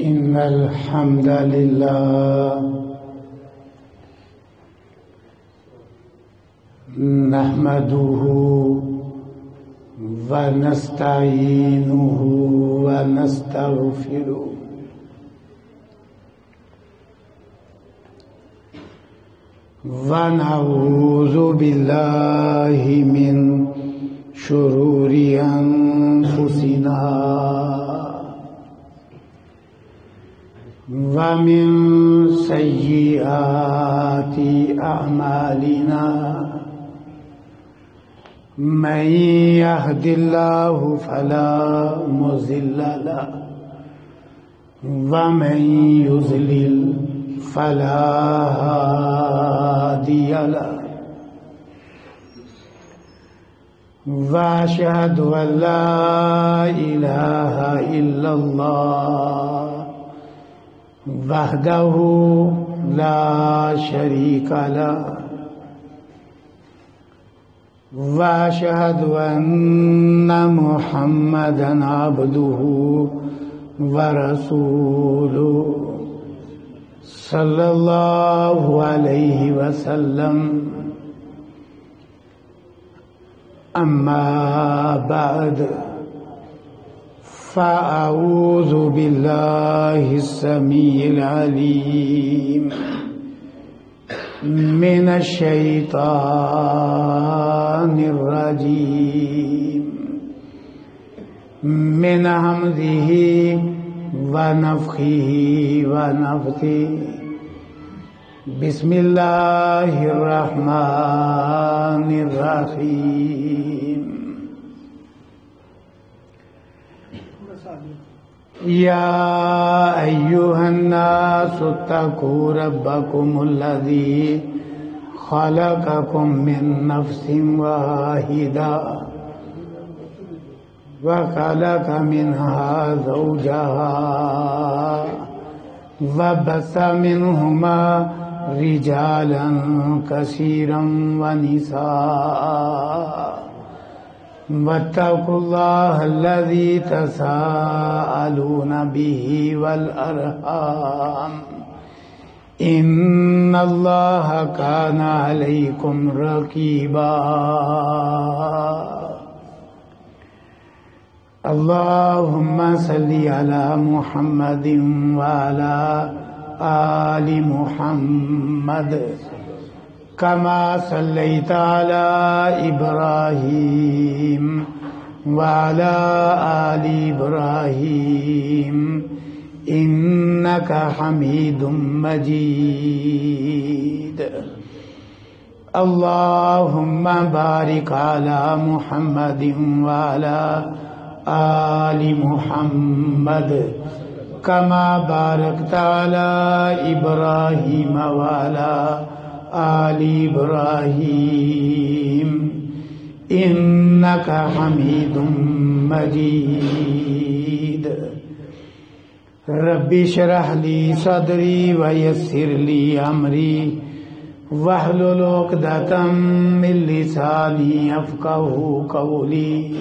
إن الحمد لله نحمده ونستعينه ونستغفره ونعوذ بالله من شرور أنفسنا ومن سيئات أعمالنا من يهد الله فلا مضل له ومن يضلل فلا هادي له وأشهد أن لا إله إلا الله وحده لا شريك له وأشهد أن محمدا عبده ورسوله صلى الله عليه وسلم أما بعد فأعوذ بالله السميع العليم من الشيطان الرجيم من همزه ونفخه ونفثه بسم الله الرحمن الرحيم يا أيها الناس اتقوا ربكم الذي خلقكم من نفس واحدة وخلق منها زوجها وبث منهما رجالا كثيرا ونساء واتقوا الله الذي تساءلون به والأرحام إن الله كان عليكم رقيبا اللهم صل على محمد وعلى آل محمد كما صليت على إبراهيم وعلى آل إبراهيم إنك حميد مجيد اللهم بارك على محمد وعلى آل محمد كما باركت على إبراهيم وعلى آل إبراهيم إنك حميد مجيد رب اشرح لي صدري ويسر لي أمري واحلل عقدة من لساني يفقهوا قولي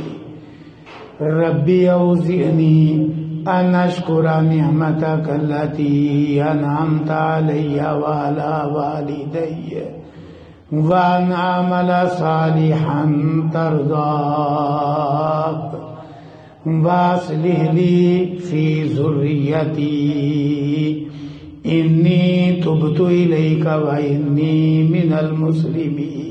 رب أوزعني أن أشكر نعمتك التي أنعمت علي وعلى والدي وأن أعمل صالحا ترضاه وأصلح لي في ذريتي إني تبت إليك وإني من المسلمين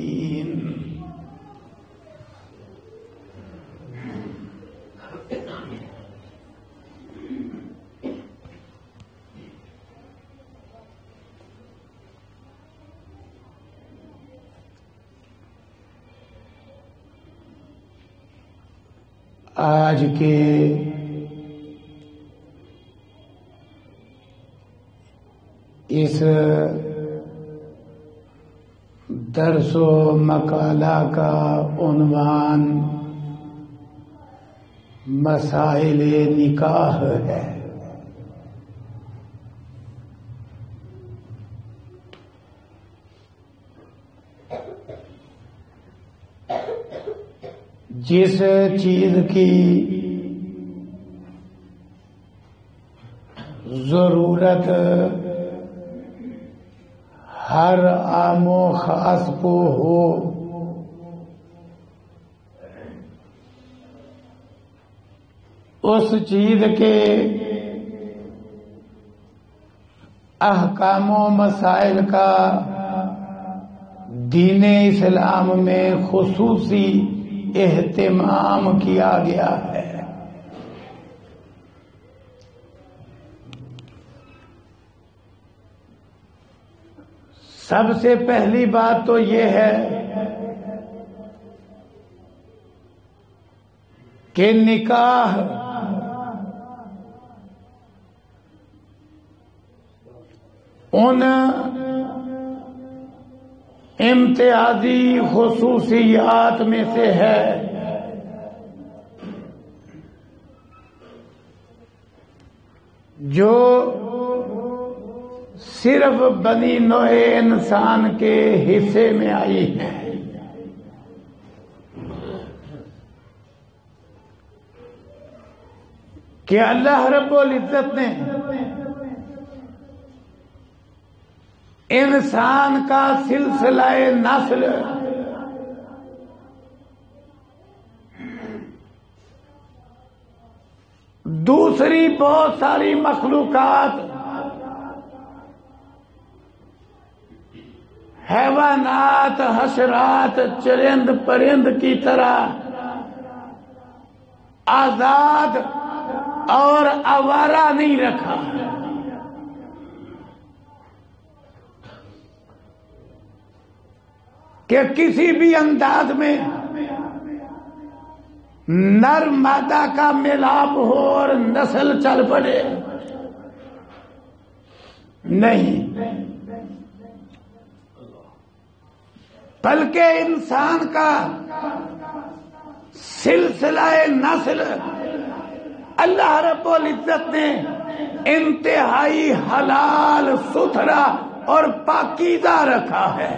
آج کے اس درس و مقالہ کا عنوان مسائل نکاح ہے۔ جس چیز کی ضرورت ہر عام و خاص کو ہو، اس چیز کے احکام و مسائل کا دین اسلام میں خصوصی اہتمام کیا گیا ہے۔ سب سے پہلی بات تو یہ ہے کہ نکاح ان امتیازی خصوصیات میں سے ہے جو صرف بنی نوع انسان کے حصے میں آئی ہیں۔ کہ اللہ رب العزت نے انسان کا سلسلہ نسل دوسری بہت ساری مخلوقات، حیوانات، حشرات، چرند پرند کی طرح آزاد اور آوارہ نہیں رکھا، کہ کسی بھی انداز میں نر مادہ کا ملاپ ہو اور نسل چل پڑے، نہیں، بلکہ انسان کا سلسلہ نسل اللہ رب العزت نے انتہائی حلال ستھرا اور پاکیزہ رکھا ہے۔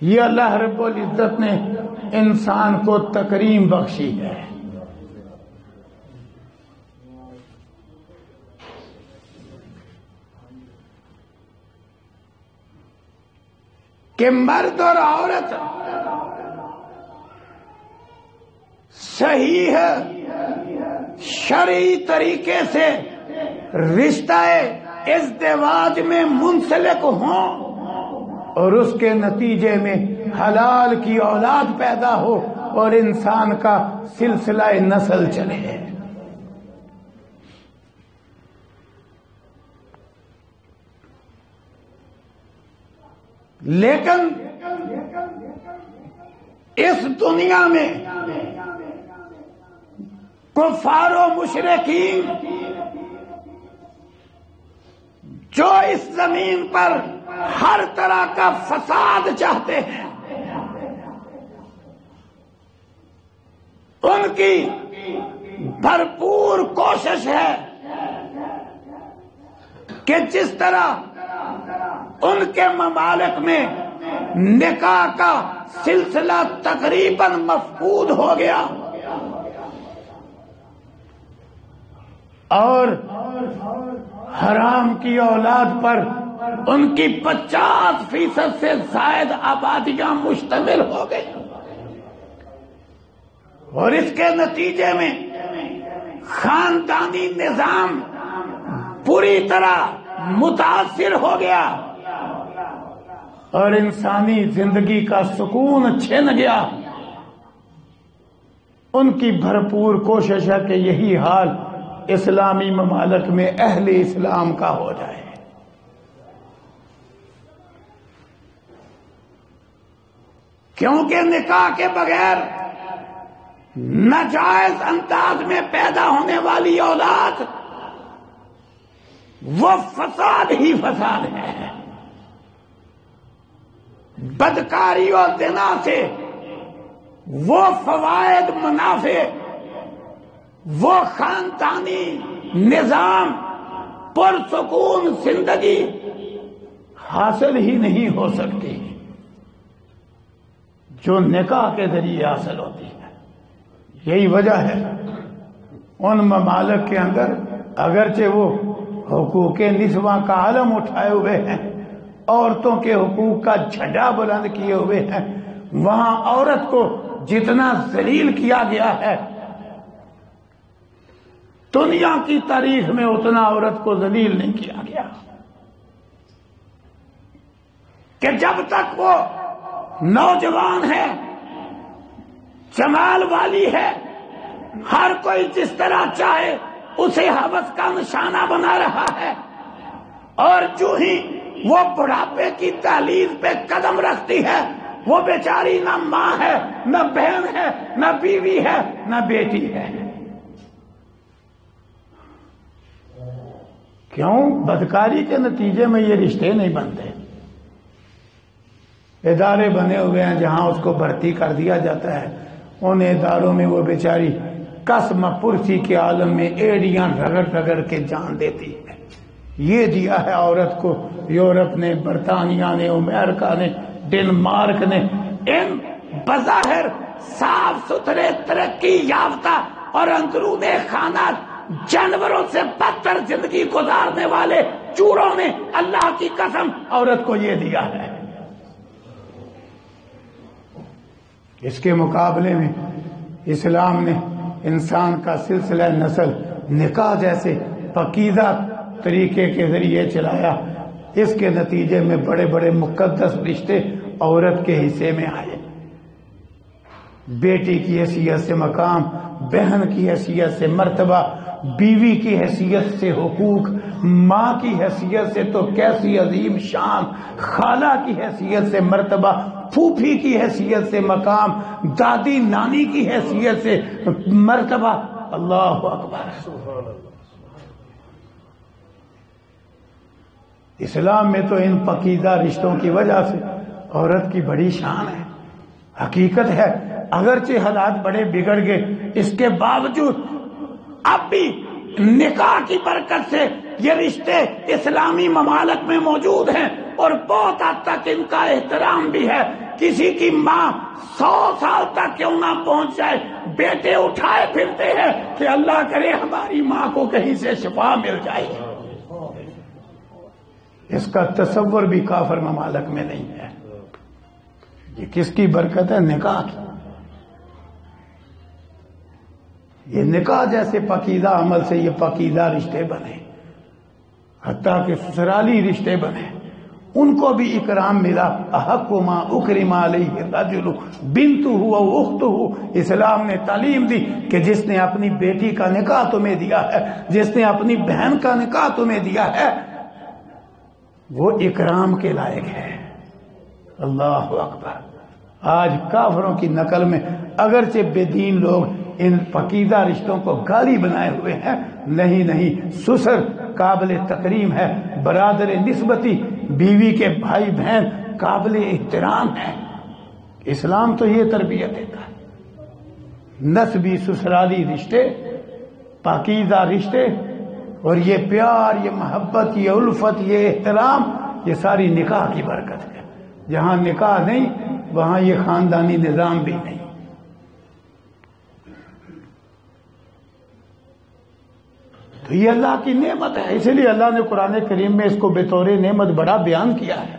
یہ اللہ رب العزت نے انسان کو تکریم بخشی ہے۔ کہ مرد اور عورت صحیح شرعی طریقے سے رشتہ ازدواج میں منسلک ہوں اور اس کے نتیجے میں حلال کی اولاد پیدا ہو اور انسان کا سلسلہ نسل چلے۔ لیکن اس دنیا میں کفار و مشرکین جو اس زمین پر ہر طرح کا فساد چاہتے ہیں، ان کی بھرپور کوشش ہے کہ جس طرح ان کے ممالک میں نکاح کا سلسلہ تقریباً مفقود ہو گیا اور حرام کی اولاد پر ان کی 50% سے زائد آبادیاں مشتمل ہو گئی، اور اس کے نتیجے میں خاندانی نظام پوری طرح متاثر ہو گیا اور انسانی زندگی کا سکون چھن گیا۔ ان کی بھرپور کوشش ہے کہ یہی حال اسلامی ممالک میں اہل اسلام کا ہو جائے، کیونکہ نکاح کے بغیر ناجائز انداز میں پیدا ہونے والی اولاد وہ فساد ہی فساد ہے۔ بدکاری اور زنا سے وہ فوائد منافع، وہ خاندانی نظام پرسکون زندگی حاصل ہی نہیں ہو سکتی جو نکاح کے ذریعے حاصل ہوتی ہے۔ یہی وجہ ہے ان ممالک کے اندر اگرچہ وہ حقوق نسواں کا علم اٹھائے ہوئے ہیں، عورتوں کے حقوق کا جھنڈا بلند کیے ہوئے ہیں، وہاں عورت کو جتنا ذلیل کیا گیا ہے دنیا کی تاریخ میں اتنا عورت کو ذلیل نہیں کیا گیا، کہ جب تک وہ نوجوان ہے، جمال والی ہے، ہر کوئی جس طرح چاہے اسے ہوس کا نشانہ بنا رہا ہے، اور جو ہی وہ بڑھاپے کی دہلیز پہ قدم رکھتی ہے وہ بیچاری نہ ماں ہے، نہ بہن ہے، نہ بیوی ہے، نہ بیٹی ہے۔ کیوں؟ بدکاری کے نتیجے میں یہ رشتے نہیں بنتے۔ ادارے بنے ہوئے ہیں جہاں اس کو بھرتی کر دیا جاتا ہے، ان اداروں میں وہ بیچاری قسم پرسی کے عالم میں ایڑیاں رگڑ رگڑ کے جان دیتی ہے۔ یہ دیا ہے عورت کو یورپ نے، برطانیہ نے، امریکہ نے، ڈنمارک نے، ان بظاہر صاف ستھرے ترقی یافتہ اور اندرون خانہ جانوروں سے بدتر زندگی گزارنے والے چوروں نے اللہ کی قسم عورت کو یہ دیا ہے۔ اس کے مقابلے میں اسلام نے انسان کا سلسلہ نسل نکاح جیسے پاکیزہ طریقے کے ذریعے چلایا۔ اس کے نتیجے میں بڑے بڑے مقدس رشتے عورت کے حصے میں آئے۔ بیٹی کی حیثیت سے مقام، بہن کی حیثیت سے مرتبہ، بیوی کی حیثیت سے حقوق، ماں کی حیثیت سے تو کیسی عظیم شان، خالہ کی حیثیت سے مرتبہ، پھوپھی کی حیثیت سے مقام، دادی نانی کی حیثیت سے مرتبہ۔ اللہ اکبر۔ اسلام میں تو ان پاکیزہ رشتوں کی وجہ سے عورت کی بڑی شان ہے۔ حقیقت ہے اگرچہ حالات بڑے بگڑ گئے، اس کے باوجود اب بھی نکاح کی برکت سے یہ رشتے اسلامی ممالک میں موجود ہیں، اور بہت حد تک ان کا احترام بھی ہے۔ کسی کی ماں 100 سال تک کیوں نہ پہنچ جائے، بیٹے اٹھائے پھرتے ہیں کہ اللہ کرے ہماری ماں کو کہیں سے شفا مل جائے۔ اس کا تصور بھی کافر ممالک میں نہیں ہے۔ یہ کس کی برکت ہے؟ نکاح کی۔ یہ نکاح جیسے پاکیزہ عمل سے یہ پاکیزہ رشتے بنے، حتیٰ کہ سسرالی رشتے بنے، ان کو بھی اکرام ملا۔ احق ما اکرم علیہ الرجل بنتہ و اختہ۔ اسلام نے تعلیم دی کہ جس نے اپنی بیٹی کا نکاح تمہیں دیا ہے، جس نے اپنی بہن کا نکاح تمہیں دیا ہے، وہ اکرام کے لائق ہے۔ اللہ اکبر۔ آج کافروں کی نقل میں اگرچہ بے دین لوگ ان پاکیزہ رشتوں کو گالی بنائے ہوئے ہیں، نہیں، سسر قابل تکریم ہے، برادر نسبتی، بیوی کے بھائی بہن قابل احترام ہے۔ اسلام تو یہ تربیت دیتا ہے۔ نسبی سسرالی رشتے، پاکیزہ رشتے، اور یہ پیار، یہ محبت، یہ الفت، یہ احترام، یہ ساری نکاح کی برکت ہے۔ جہاں نکاح نہیں وہاں یہ خاندانی نظام بھی نہیں۔ تو یہ اللہ کی نعمت ہے، اسی لیے اللہ نے قرآن کریم میں اس کو بطور نعمت بڑا بیان کیا ہے۔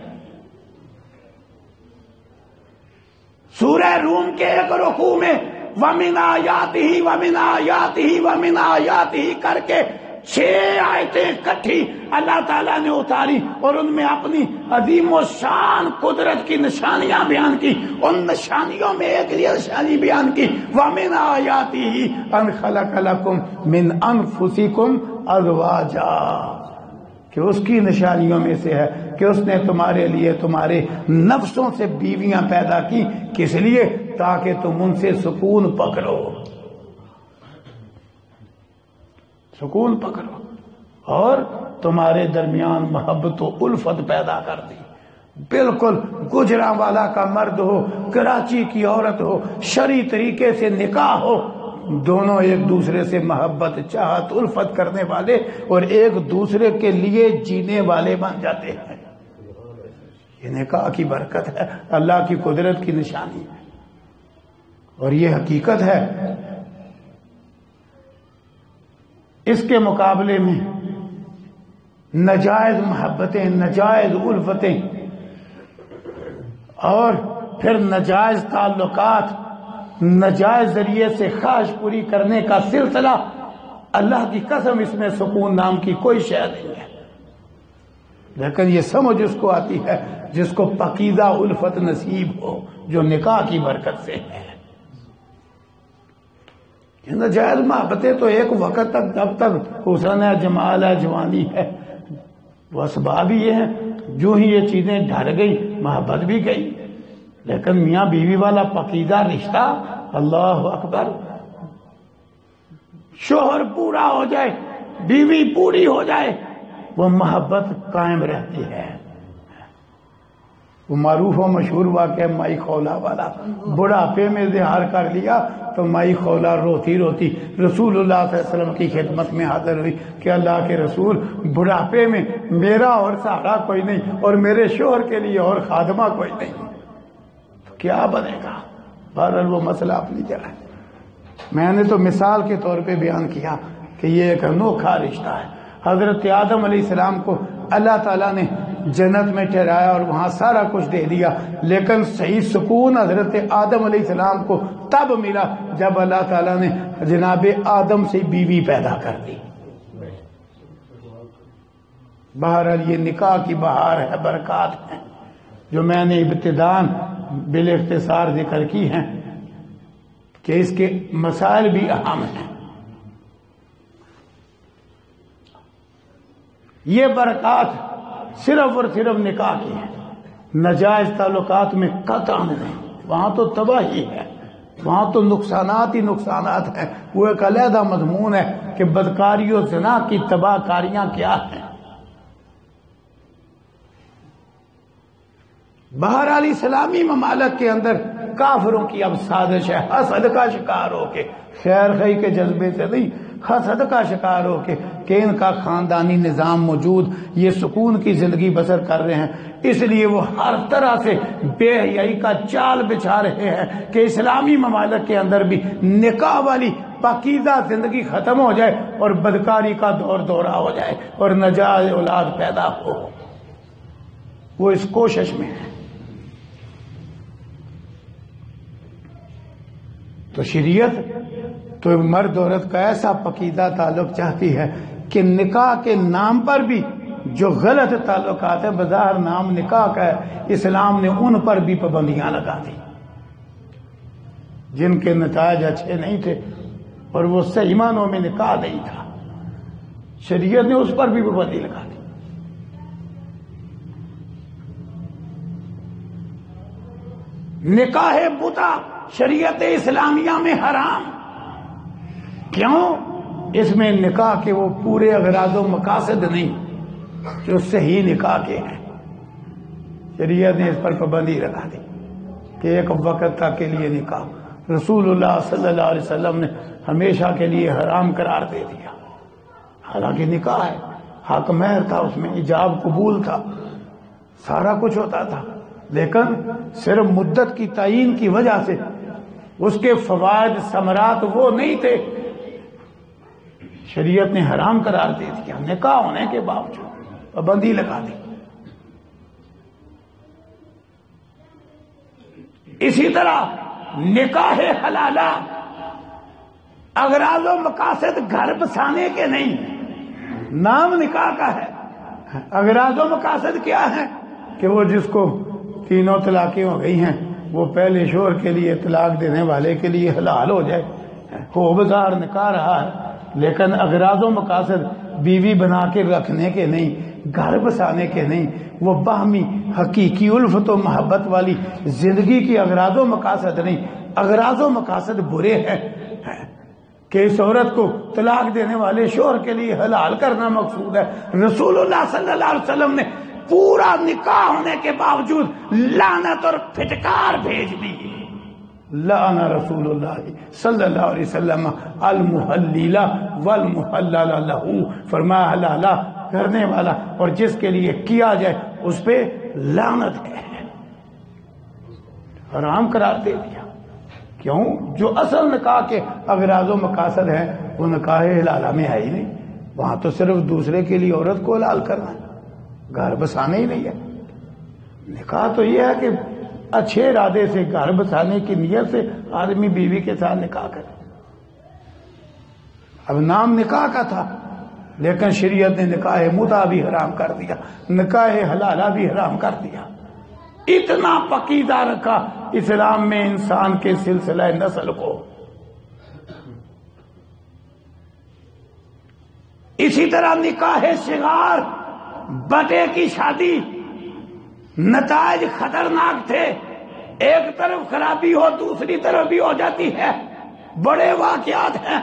سورہ روم کے ایک رکوع میں وَمِنْ آیَاتِهِ وَمِنْ آیَاتِهِ وَمِنْ آیَاتِهِ کر کے 6 آیتیں اکٹھی اللہ تعالیٰ نے اتاری، اور ان میں اپنی عظیم و شان قدرت کی نشانیاں بیان کی۔ ان نشانیوں میں ایک یہ نشانی بیان کی وَمِنْ آیَاتِهِ أَنْ خَلَقَ لَكُمْ مِنْ أَنفُسِكُمْ أَزْوَاجًا، کہ اس کی نشانیوں میں سے ہے کہ اس نے تمہارے لیے تمہارے نفسوں سے بیویاں پیدا کی، کس لیے؟ تاکہ تم ان سے سکون پکڑو، سکون پکڑو، اور تمہارے درمیان محبت و الفت پیدا کر دی۔ بالکل گجراں والا کا مرد ہو، کراچی کی عورت ہو، شرعی طریقے سے نکاح ہو، دونوں ایک دوسرے سے محبت، چاہت، الفت کرنے والے اور ایک دوسرے کے لیے جینے والے بن جاتے ہیں۔ یہ نکاح کی برکت ہے، اللہ کی قدرت کی نشانی ہے، اور یہ حقیقت ہے اس کے مقابلے میں ناجائز محبتیں، ناجائز الفتیں اور پھر ناجائز تعلقات، ناجائز ذریعے سے خواہش پوری کرنے کا سلسلہ، اللہ کی قسم اس میں سکون نام کی کوئی شے نہیں ہے۔ لیکن یہ سمجھ اس کو آتی ہے جس کو پاکیزہ الفت نصیب ہو، جو نکاح کی برکت سے ہے۔ ناجائز محبتیں تو ایک وقت تک، جب تک حسن ہے، جمال ہے، جوانی ہے، وہ اسباب ہی ہیں۔ جو ہی یہ چیزیں ڈھر گئی، محبت بھی گئی۔ لیکن میاں بیوی والا پاکیزہ رشتہ، اللہ اکبر، شوہر پورا ہو جائے، بیوی پوری ہو جائے، وہ محبت قائم رہتی ہے۔ وہ معروف و مشہور واقعہ مائی خولا والا، بڑھاپے میں اظہار کر لیا تو مائی خولا روتی روتی رسول اللہ صلی اللہ علیہ وسلم کی خدمت میں حاضر ہوئی کہ اللہ کے رسول، بڑھاپے میں میرا اور سہارا کوئی نہیں اور میرے شوہر کے لیے اور خادمہ کوئی نہیں، تو کیا بنے گا؟ بہرحال وہ مسئلہ اپنی جگہ ہے۔ میں نے تو مثال کے طور پہ بیان کیا کہ یہ ایک انوکھا رشتہ ہے۔ حضرت آدم علیہ السلام کو اللہ تعالیٰ نے جنت میں ٹھہرایا اور وہاں سارا کچھ دے دیا، لیکن صحیح سکون حضرت آدم علیہ السلام کو تب ملا جب اللہ تعالیٰ نے جناب آدم سے بیوی پیدا کر دی۔ بہرحال یہ نکاح کی بہار ہے، برکات ہیں جو میں نے ابتداءً بالاختصار ذکر کی ہیں کہ اس کے مسائل بھی اہم ہیں۔ یہ برکات صرف اور صرف نکاح کی ہے، ناجائز تعلقات میں قطعاً نہیں۔ وہاں تو تباہی ہے، وہاں تو نقصانات ہی نقصانات ہیں۔ وہ ایک علیحدہ مضمون ہے کہ بدکاری و زنا کی تباہ کاریاں کیا ہیں۔ بہرحال اسلامی ممالک کے اندر کافروں کی اب سازش ہے، حسد کا شکار ہو کے، خیر خواہی کے جذبے سے نہیں، حسد کا شکار ہو کے کہ ان کا خاندانی نظام موجود، یہ سکون کی زندگی بسر کر رہے ہیں، اس لیے وہ ہر طرح سے بے حیائی کا جال بچھا رہے ہیں کہ اسلامی ممالک کے اندر بھی نکاح والی پاکیزہ زندگی ختم ہو جائے اور بدکاری کا دور دورہ ہو جائے اور ناجائز اولاد پیدا ہو۔ وہ اس کوشش میں ہے۔ تو شریعت تو مرد عورت کا ایسا پاکیزہ تعلق چاہتی ہے کہ نکاح کے نام پر بھی جو غلط تعلقات ہیں، بظاہر نام نکاح کا ہے، اسلام نے ان پر بھی پابندیاں لگا دی۔ جن کے نتائج اچھے نہیں تھے اور وہ صحیح معنوں میں نکاح نہیں تھا، شریعت نے اس پر بھی پابندی لگا دی۔ نکاح بتا شریعت اسلامیہ میں حرام، کیوں؟ اس میں نکاح کے وہ پورے اغراض و مقاصد نہیں جو صحیح نکاح کے ہیں۔ شریعت نے اس پر پابندی لگا دی کہ ایک وقت تک کے لیے نکاح رسول اللہ صلی اللہ علیہ وسلم نے ہمیشہ کے لیے حرام قرار دے دیا۔ حالانکہ نکاح ہے، حق مہر تھا، اس میں ایجاب قبول تھا، سارا کچھ ہوتا تھا، لیکن صرف مدت کی تعین کی وجہ سے اس کے فوائد ثمرات وہ نہیں تھے، شریعت نے حرام قرار دے دیا۔ نکاح ہونے کے باوجود پابندی لگا دی۔ اسی طرح نکاح حلالہ اغراض و مقاصد گھر بسانے کے نہیں، نام نکاح کا ہے، اغراض و مقاصد کیا ہے کہ وہ جس کو تینوں طلاقیں ہو گئی ہیں وہ پہلے شوہر کے لیے طلاق دینے والے کے لیے حلال ہو جائے، ہو بظاہر نکاح رہا ہے، لیکن اغراض و مقاصد بیوی بنا کے رکھنے کے نہیں، گھر بسانے کے نہیں، وہ باہمی حقیقی الفت و محبت والی زندگی کی اغراض و مقاصد نہیں۔ اغراض و مقاصد برے ہیں کہ اس عورت کو طلاق دینے والے شوہر کے لیے حلال کرنا مقصود ہے۔ رسول اللہ صلی اللہ علیہ وسلم نے پورا نکاح ہونے کے باوجود لعنت اور پھٹکار بھیج دی۔ لعن رسول اللہ صلی اللہ علیہ وسلم المحلل والمحلل لہ، فرمایا حلالہ کرنے والا اور جس کے لیے کیا جائے اس پہ لعنت ہے، حرام قرار دے دیا۔ کیوں؟ جو اصل نکاح کے اغراض و مقاصد ہیں وہ نکاح حلالہ میں ہے ہی نہیں۔ وہاں تو صرف دوسرے کے لیے عورت کو حلال کرنا ہے، گھر بسانے ہی نہیں ہے۔ نکاح تو یہ ہے کہ اچھے ارادے سے گھر بسانے کی نیت سے آدمی بیوی کے ساتھ نکاح کرے۔ اب نام نکاح کا تھا، لیکن شریعت نے نکاح متع بھی حرام کر دیا، نکاح حلالہ بھی حرام کر دیا۔ اتنا پکیزہ رکھا اسلام میں انسان کے سلسلہ نسل کو۔ اسی طرح نکاح صغار، بٹے کی شادی، نتائج خطرناک تھے، ایک طرف خرابی ہو دوسری طرف بھی ہو جاتی ہے، بڑے واقعات ہیں۔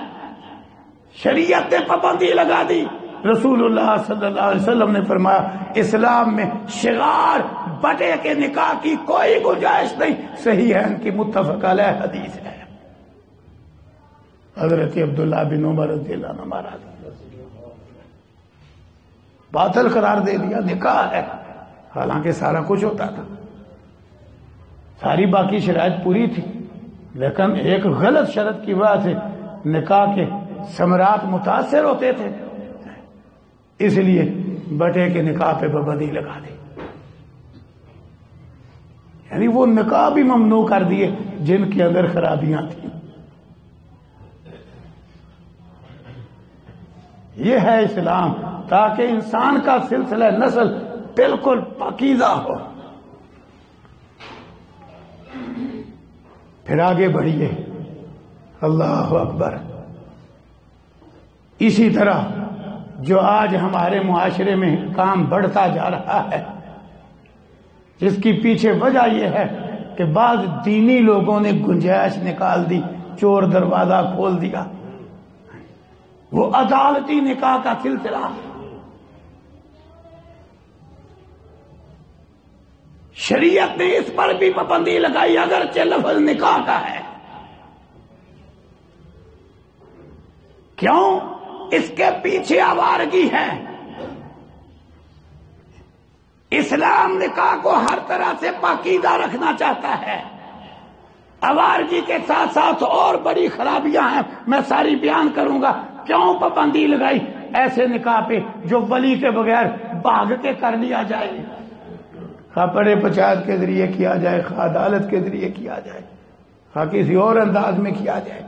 شریعت نے پابندی لگا دی۔ رسول اللہ صلی اللہ علیہ وسلم نے فرمایا اسلام میں صغار بٹے کے نکاح کی کوئی گنجائش نہیں۔ صحیح ہے، ان کی متفق علیہ حدیث ہے۔ حضرت عبداللہ بن عمر رضی اللہ عنہ مہاراج باطل قرار دے دیا، نکاح ہے، حالانکہ سارا کچھ ہوتا تھا، ساری باقی شرائط پوری تھی، لیکن ایک غلط شرط کی وجہ سے نکاح کے ثمرات متاثر ہوتے تھے، اس لیے بٹے کے نکاح پہ پابندی لگا دی۔ یعنی وہ نکاح بھی ممنوع کر دیے جن کے اندر خرابیاں تھیں۔ یہ ہے اسلام، تاکہ انسان کا سلسلہ نسل بالکل پاکیزہ ہو۔ پھر آگے بڑھیے، اللہ اکبر۔ اسی طرح جو آج ہمارے معاشرے میں کام بڑھتا جا رہا ہے، جس کی پیچھے وجہ یہ ہے کہ بعض دینی لوگوں نے گنجائش نکال دی، چور دروازہ کھول دیا، وہ عدالتی نکاح کا سلسلہ۔ شریعت نے اس پر بھی پابندی لگائی، اگرچہ لفظ نکاح کا ہے۔ کیوں؟ اس کے پیچھے آوارگی ہے۔ اسلام نکاح کو ہر طرح سے پاکیزہ رکھنا چاہتا ہے، آوارگی کے ساتھ ساتھ اور بڑی خرابیاں ہیں، میں ساری بیان کروں گا۔ کیوں پابندی لگائی ایسے نکاح پہ جو ولی کے بغیر بھاگ کے کر لیا جائے، خواہ بڑے پنچایت کے ذریعے کیا جائے، خواہ عدالت کے ذریعے کیا جائے، خواہ کسی اور انداز میں کیا جائے،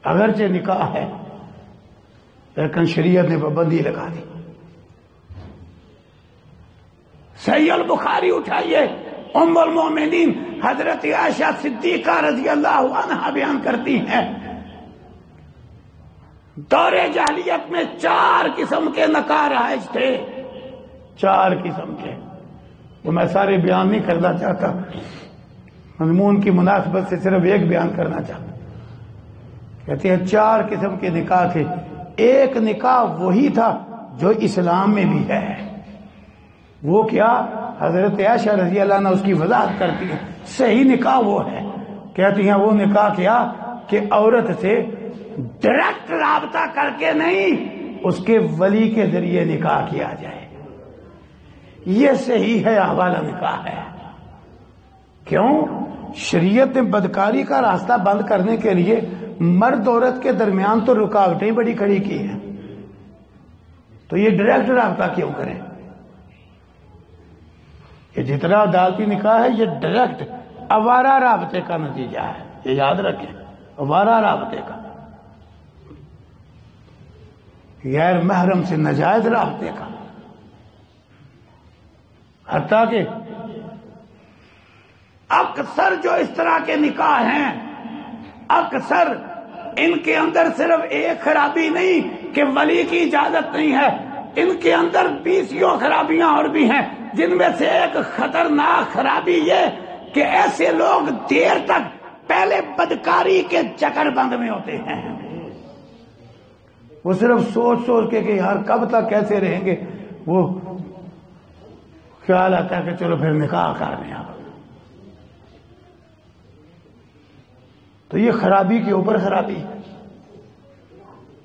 اگرچہ نکاح ہے لیکن شریعت نے پابندی لگا دی۔ صحیح البخاری اٹھائیے، ام المومنین حضرت عائشہ صدیقہ رضی اللہ عنہا بیان کرتی ہیں، دور جاہلیت میں 4 قسم کے نکاح رائج تھے، 4 قسم کے، وہ میں سارے بیان نہیں کرنا چاہتا، مضمون کی مناسبت سے صرف ایک بیان کرنا چاہتا۔ کہتے ہیں 4 قسم کے نکاح تھے۔ ایک نکاح وہی تھا جو اسلام میں بھی ہے، وہ کیا؟ حضرت عائشہ رضی اللہ عنہ اس کی وضاحت کرتی ہے۔ صحیح نکاح وہ ہے، کہتی ہیں وہ نکاح کیا کہ عورت سے ڈائریکٹ رابطہ کر کے نہیں، اس کے ولی کے ذریعے نکاح کیا جائے، یہ صحیح ہے، حوالہ نکاح ہے۔ کیوں؟ شریعت نے بدکاری کا راستہ بند کرنے کے لیے مرد عورت کے درمیان تو رکاوٹیں بڑی کھڑی کی ہیں، تو یہ ڈائریکٹ رابطہ کیوں کریں؟ یہ جتنا عدالتی نکاح ہے یہ ڈائریکٹ آوارہ رابطے کا نتیجہ ہے، یہ یاد رکھیں، آوارہ رابطے کا، غیر محرم سے ناجائز رابطے کا۔ حتیٰ کہ اکثر جو اس طرح کے نکاح ہیں، اکثر ان کے اندر صرف ایک خرابی نہیں کہ ولی کی اجازت نہیں ہے، ان کے اندر 20 خرابیاں اور بھی ہیں، جن میں سے ایک خطرناک خرابی یہ کہ ایسے لوگ دیر تک پہلے بدکاری کے چکر بند میں ہوتے ہیں، وہ صرف سوچ سوچ کے کہ یار کب تک کیسے رہیں گے، وہ خیال آتا ہے کہ چلو پھر نکاح کرنے آ۔ تو یہ خرابی کے اوپر خرابی ہے،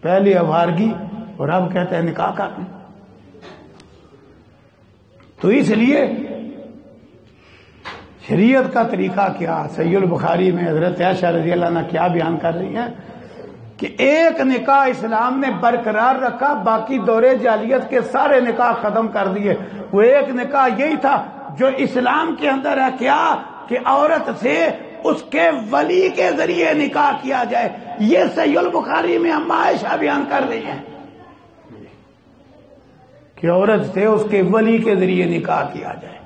پہلے آوارگی اور اب کہتے ہیں نکاح کرنے۔ تو اس لیے شریعت کا طریقہ کیا؟ صحیح البخاری میں حضرت عائشہ رضی اللہ عنہ کیا بیان کر رہی ہیں کہ ایک نکاح اسلام نے برقرار رکھا، باقی دور جاہلیت کے سارے نکاح ختم کر دیے۔ وہ ایک نکاح یہی تھا جو اسلام کے اندر ہے، کیا کہ عورت سے اس کے ولی کے ذریعے نکاح کیا جائے۔ یہ صحیح البخاری میں اما عائشہ بیان کر رہی ہیں کہ عورت سے اس کے ولی کے ذریعے نکاح کیا جائے۔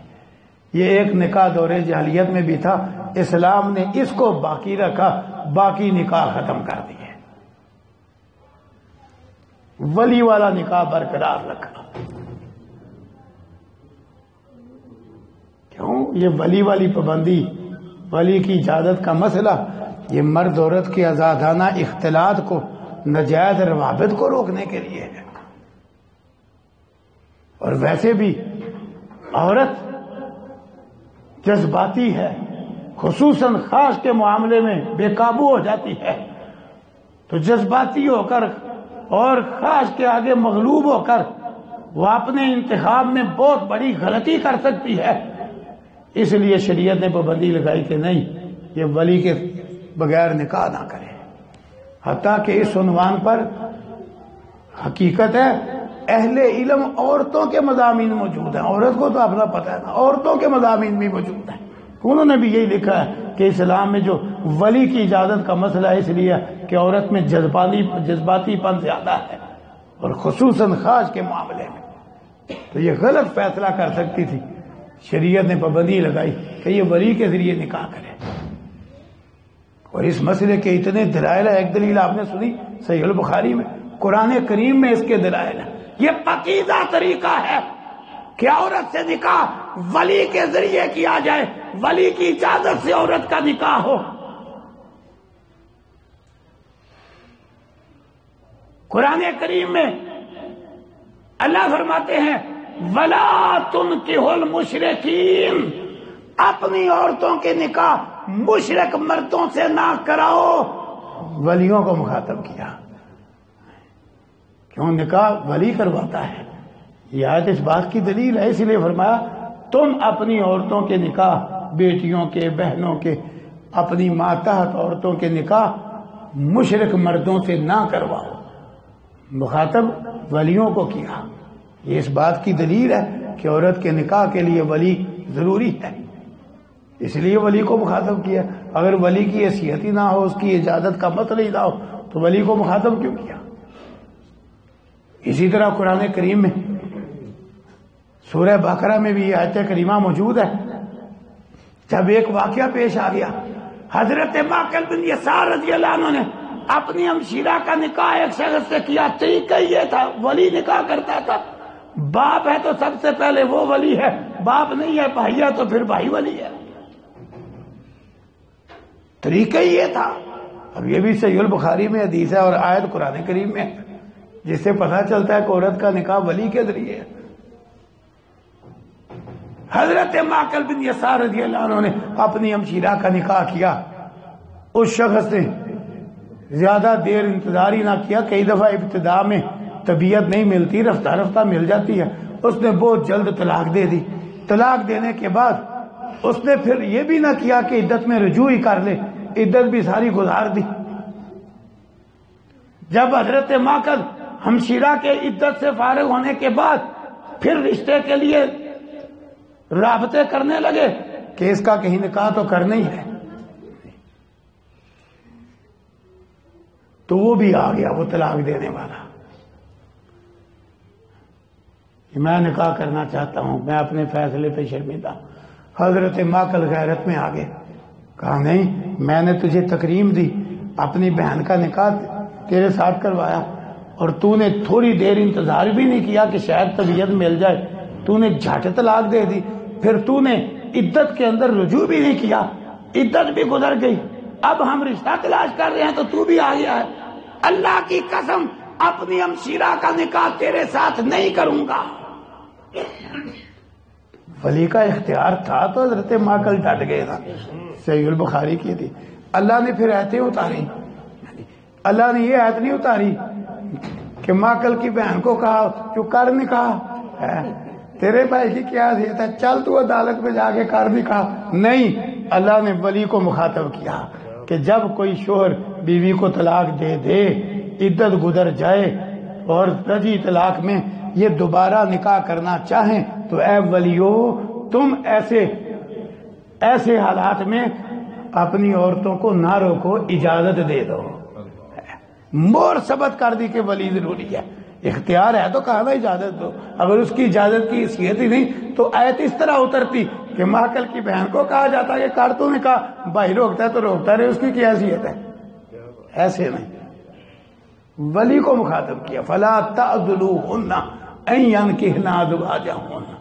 یہ ایک نکاح دور جاہلیت میں بھی تھا، اسلام نے اس کو باقی رکھا، باقی نکاح ختم کر دیے، ولی والا نکاح برقرار رکھا۔ کیوں؟ یہ ولی والی پابندی، ولی کی اجازت کا مسئلہ، یہ مرد عورت کے آزادانہ اختلاط کو، ناجائز روابط کو روکنے کے لیے ہے۔ اور ویسے بھی عورت جذباتی ہے، خصوصاً خاص کے معاملے میں بے قابو ہو جاتی ہے، تو جذباتی ہو کر اور خاص کے آگے مغلوب ہو کر وہ اپنے انتخاب میں بہت بڑی غلطی کر سکتی ہے۔ اس لیے شریعت نے پابندی لگائی کہ نہیں، یہ ولی کے بغیر نکاح نہ کرے۔ حتیٰ کہ اس عنوان پر حقیقت ہے اہل علم عورتوں کے مضامین موجود ہیں، عورت کو تو اپنا پتہ ہے نا، عورتوں کے مضامین بھی موجود ہیں، انہوں نے بھی یہی لکھا ہے کہ اسلام میں جو ولی کی اجازت کا مسئلہ ہے اس لیے کہ عورت میں جذباتی پن زیادہ ہے، اور خصوصاً خاص کے معاملے میں تو یہ غلط فیصلہ کر سکتی تھی۔ شریعت نے پابندی لگائی کہ یہ ولی کے ذریعے نکاح کرے، اور اس مسئلے کے اتنے دلائل ہیں۔ ایک دلیل آپ نے سنی صحیح البخاری میں، قرآن کریم میں اس کے دلائل ہیں۔ یہ پاکیزہ طریقہ ہے کہ عورت سے نکاح ولی کے ذریعے کیا جائے، ولی کی اجازت سے عورت کا نکاح ہو۔ قرآن کریم میں اللہ فرماتے ہیں وَلَا تُنْكِحُوا الْمُشْرِكِينَ، اپنی عورتوں کے نکاح مشرک مردوں سے نہ کراؤ۔ ولیوں کو مخاطب کیا، کیوں؟ نکاح ولی کرواتا ہے۔ یہ آیت اس بات کی دلیل ہے، اس لیے فرمایا تم اپنی عورتوں کے نکاح، بیٹیوں کے، بہنوں کے، اپنی ماتحت عورتوں کے نکاح مشرک مردوں سے نہ کرواؤ۔ مخاطب ولیوں کو کیا۔ یہ اس بات کی دلیل ہے کہ عورت کے نکاح کے لیے ولی ضروری ہے، اس لیے ولی کو مخاطب کیا۔ اگر ولی کی حیثیت ہی نہ ہو، اس کی اجازت کا مسئلہ ہی نہ ہو، تو ولی کو مخاطب کیوں کیا؟ اسی طرح قرآن کریم میں سورہ بقرہ میں بھی یہ آیت کریمہ موجود ہے۔ جب ایک واقعہ پیش آ گیا، حضرت معقل بن یسار رضی اللہ عنہ نے اپنی ہمشیرہ کا نکاح ایک شخص سے کیا۔ طریقہ یہ تھا، ولی نکاح کرتا تھا، باپ ہے تو سب سے پہلے وہ ولی ہے، باپ نہیں ہے بھائی ہے تو پھر بھائی ولی ہے، طریقہ یہ تھا۔ اب یہ بھی صحیح البخاری میں حدیث ہے اور آیت قرآن کریم میں، جس سے پتہ چلتا ہے کہ عورت کا نکاح ولی کے ذریعے ہے۔ حضرت معقل بن یسار رضی اللہ عنہ نے اپنی ہمشیرہ کا نکاح کیا۔ اس شخص نے زیادہ دیر انتظار ہی نہ کیا، کئی دفعہ ابتدا میں طبیعت نہیں ملتی، رفتہ رفتہ مل جاتی ہے، اس نے بہت جلد طلاق دے دی۔ طلاق دینے کے بعد اس نے پھر یہ بھی نہ کیا کہ عدت میں رجوع ہی کر لے، عدت بھی ساری گزار دی۔ جب حضرت معقل ہمشیرہ کے عدت سے فارغ ہونے کے بعد پھر رشتے کے لیے رابطے کرنے لگے کہ اس کا کہیں نکاح تو کرنا ہی ہے، تو وہ بھی آ گیا، وہ طلاق دینے والا، کہ میں نکاح کرنا چاہتا ہوں، میں اپنے فیصلے پہ شرمندہ ہوں۔ حضرت معقل غیرت میں آگے کہا نہیں، میں نے تجھے تکریم دی، اپنی بہن کا نکاح تیرے ساتھ کروایا، اور تو نے تھوڑی دیر انتظار بھی نہیں کیا کہ شاید طبیعت مل جائے، تو نے جھٹ طلاق دے دی، پھر تو نے عدت کے اندر رجوع بھی نہیں کیا، عدت بھی گزر گئی، اب ہم رشتہ تلاش کر رہے ہیں تو بھی آ گیا ہے۔ اللہ کی قسم اپنی ہمشیرہ کا نکاح تیرے ساتھ نہیں کروں گا۔ ولی کا اختیار تھا تو حضرت معقل ڈٹ گئے نا، صحیح البخاری کی تھی۔ اللہ نے پھر آیتیں اتاری، اللہ نے یہ آیت نہیں اتاری کہ معقل کی بہن کو کہا تو کر نکاح، تیرے بھائی کی کیا حیثیت ہے، چل تو عدالت میں جا کے کر نکاح، نہیں، اللہ نے ولی کو مخاطب کیا کہ جب کوئی شوہر بیوی کو طلاق دے دے، عدت گزر جائے اور رجعی طلاق میں یہ دوبارہ نکاح کرنا چاہیں تو اے ولیو تم ایسے حالات میں اپنی عورتوں کو نہ روکو، اجازت دے دو۔ مور ثبت کر دی کہ ولی ضروری ہے، اختیار ہے تو کہا نا اجازت دو۔ اگر اس کی اجازت کی حیثیت ہی نہیں تو آیت اس طرح اترتی کہ ماکل کی بہن کو کہا جاتا کہ کر تو نے کہا بھائی روکتا ہے تو روکتا رہے، اس کی کیا حیثیت ہے؟ ایسے نہیں، ولی کو مخاطب کیا فلا تعذلوهن ان ينكحن ازواجهن۔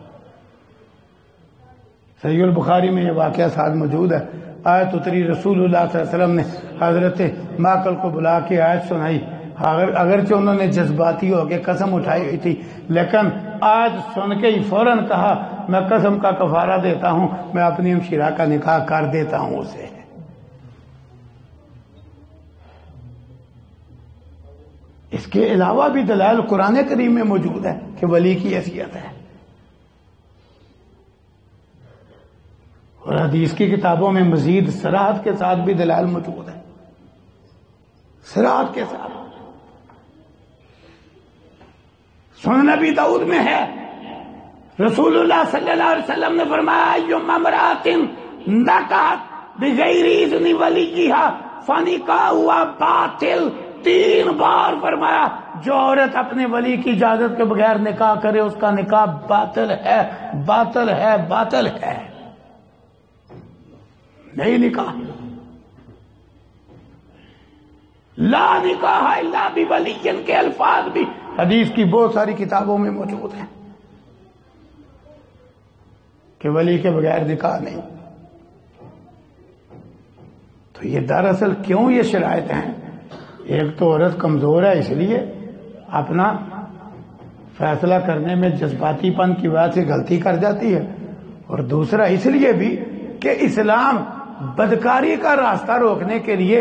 صحیح البخاری میں یہ واقعہ ساتھ موجود ہے۔ آیت اتری، رسول اللہ صلی اللہ علیہ وسلم نے حضرت ماکل کو بلا کے آیت سنائی، اگرچہ انہوں نے جذباتی ہو کے قسم اٹھائی ہوئی تھی، لیکن آیت سن کے ہی فوراً کہا میں قسم کا کفارہ دیتا ہوں، میں اپنی ہمشیرہ کا نکاح کر دیتا ہوں اسے۔ اس کے علاوہ بھی دلائل قرآن کریم میں موجود ہے کہ ولی کی حیثیت ہے، اور حدیث کی کتابوں میں مزید صراحت کے ساتھ بھی دلائل موجود ہے، صراحت کے ساتھ۔ سنن نبی داؤد میں ہے، رسول اللہ صلی اللہ علیہ وسلم نے فرمایا ایما امرأۃ نکحت بغیر اذن ولیہا فنکاحها باطل، 3 بار فرمایا جو عورت اپنے ولی کی اجازت کے بغیر نکاح کرے اس کا نکاح باطل ہے، باطل ہے، باطل ہے، نہیں نکاح۔ لا نکاح الا بولی کے الفاظ بھی حدیث کی بہت ساری کتابوں میں موجود ہیں کہ ولی کے بغیر نکاح نہیں۔ تو یہ دراصل کیوں یہ شرائط ہیں؟ ایک تو عورت کمزور ہے اس لیے اپنا فیصلہ کرنے میں جذباتی پن کی وجہ سے غلطی کر جاتی ہے، اور دوسرا اس لیے بھی کہ اسلام بدکاری کا راستہ روکنے کے لیے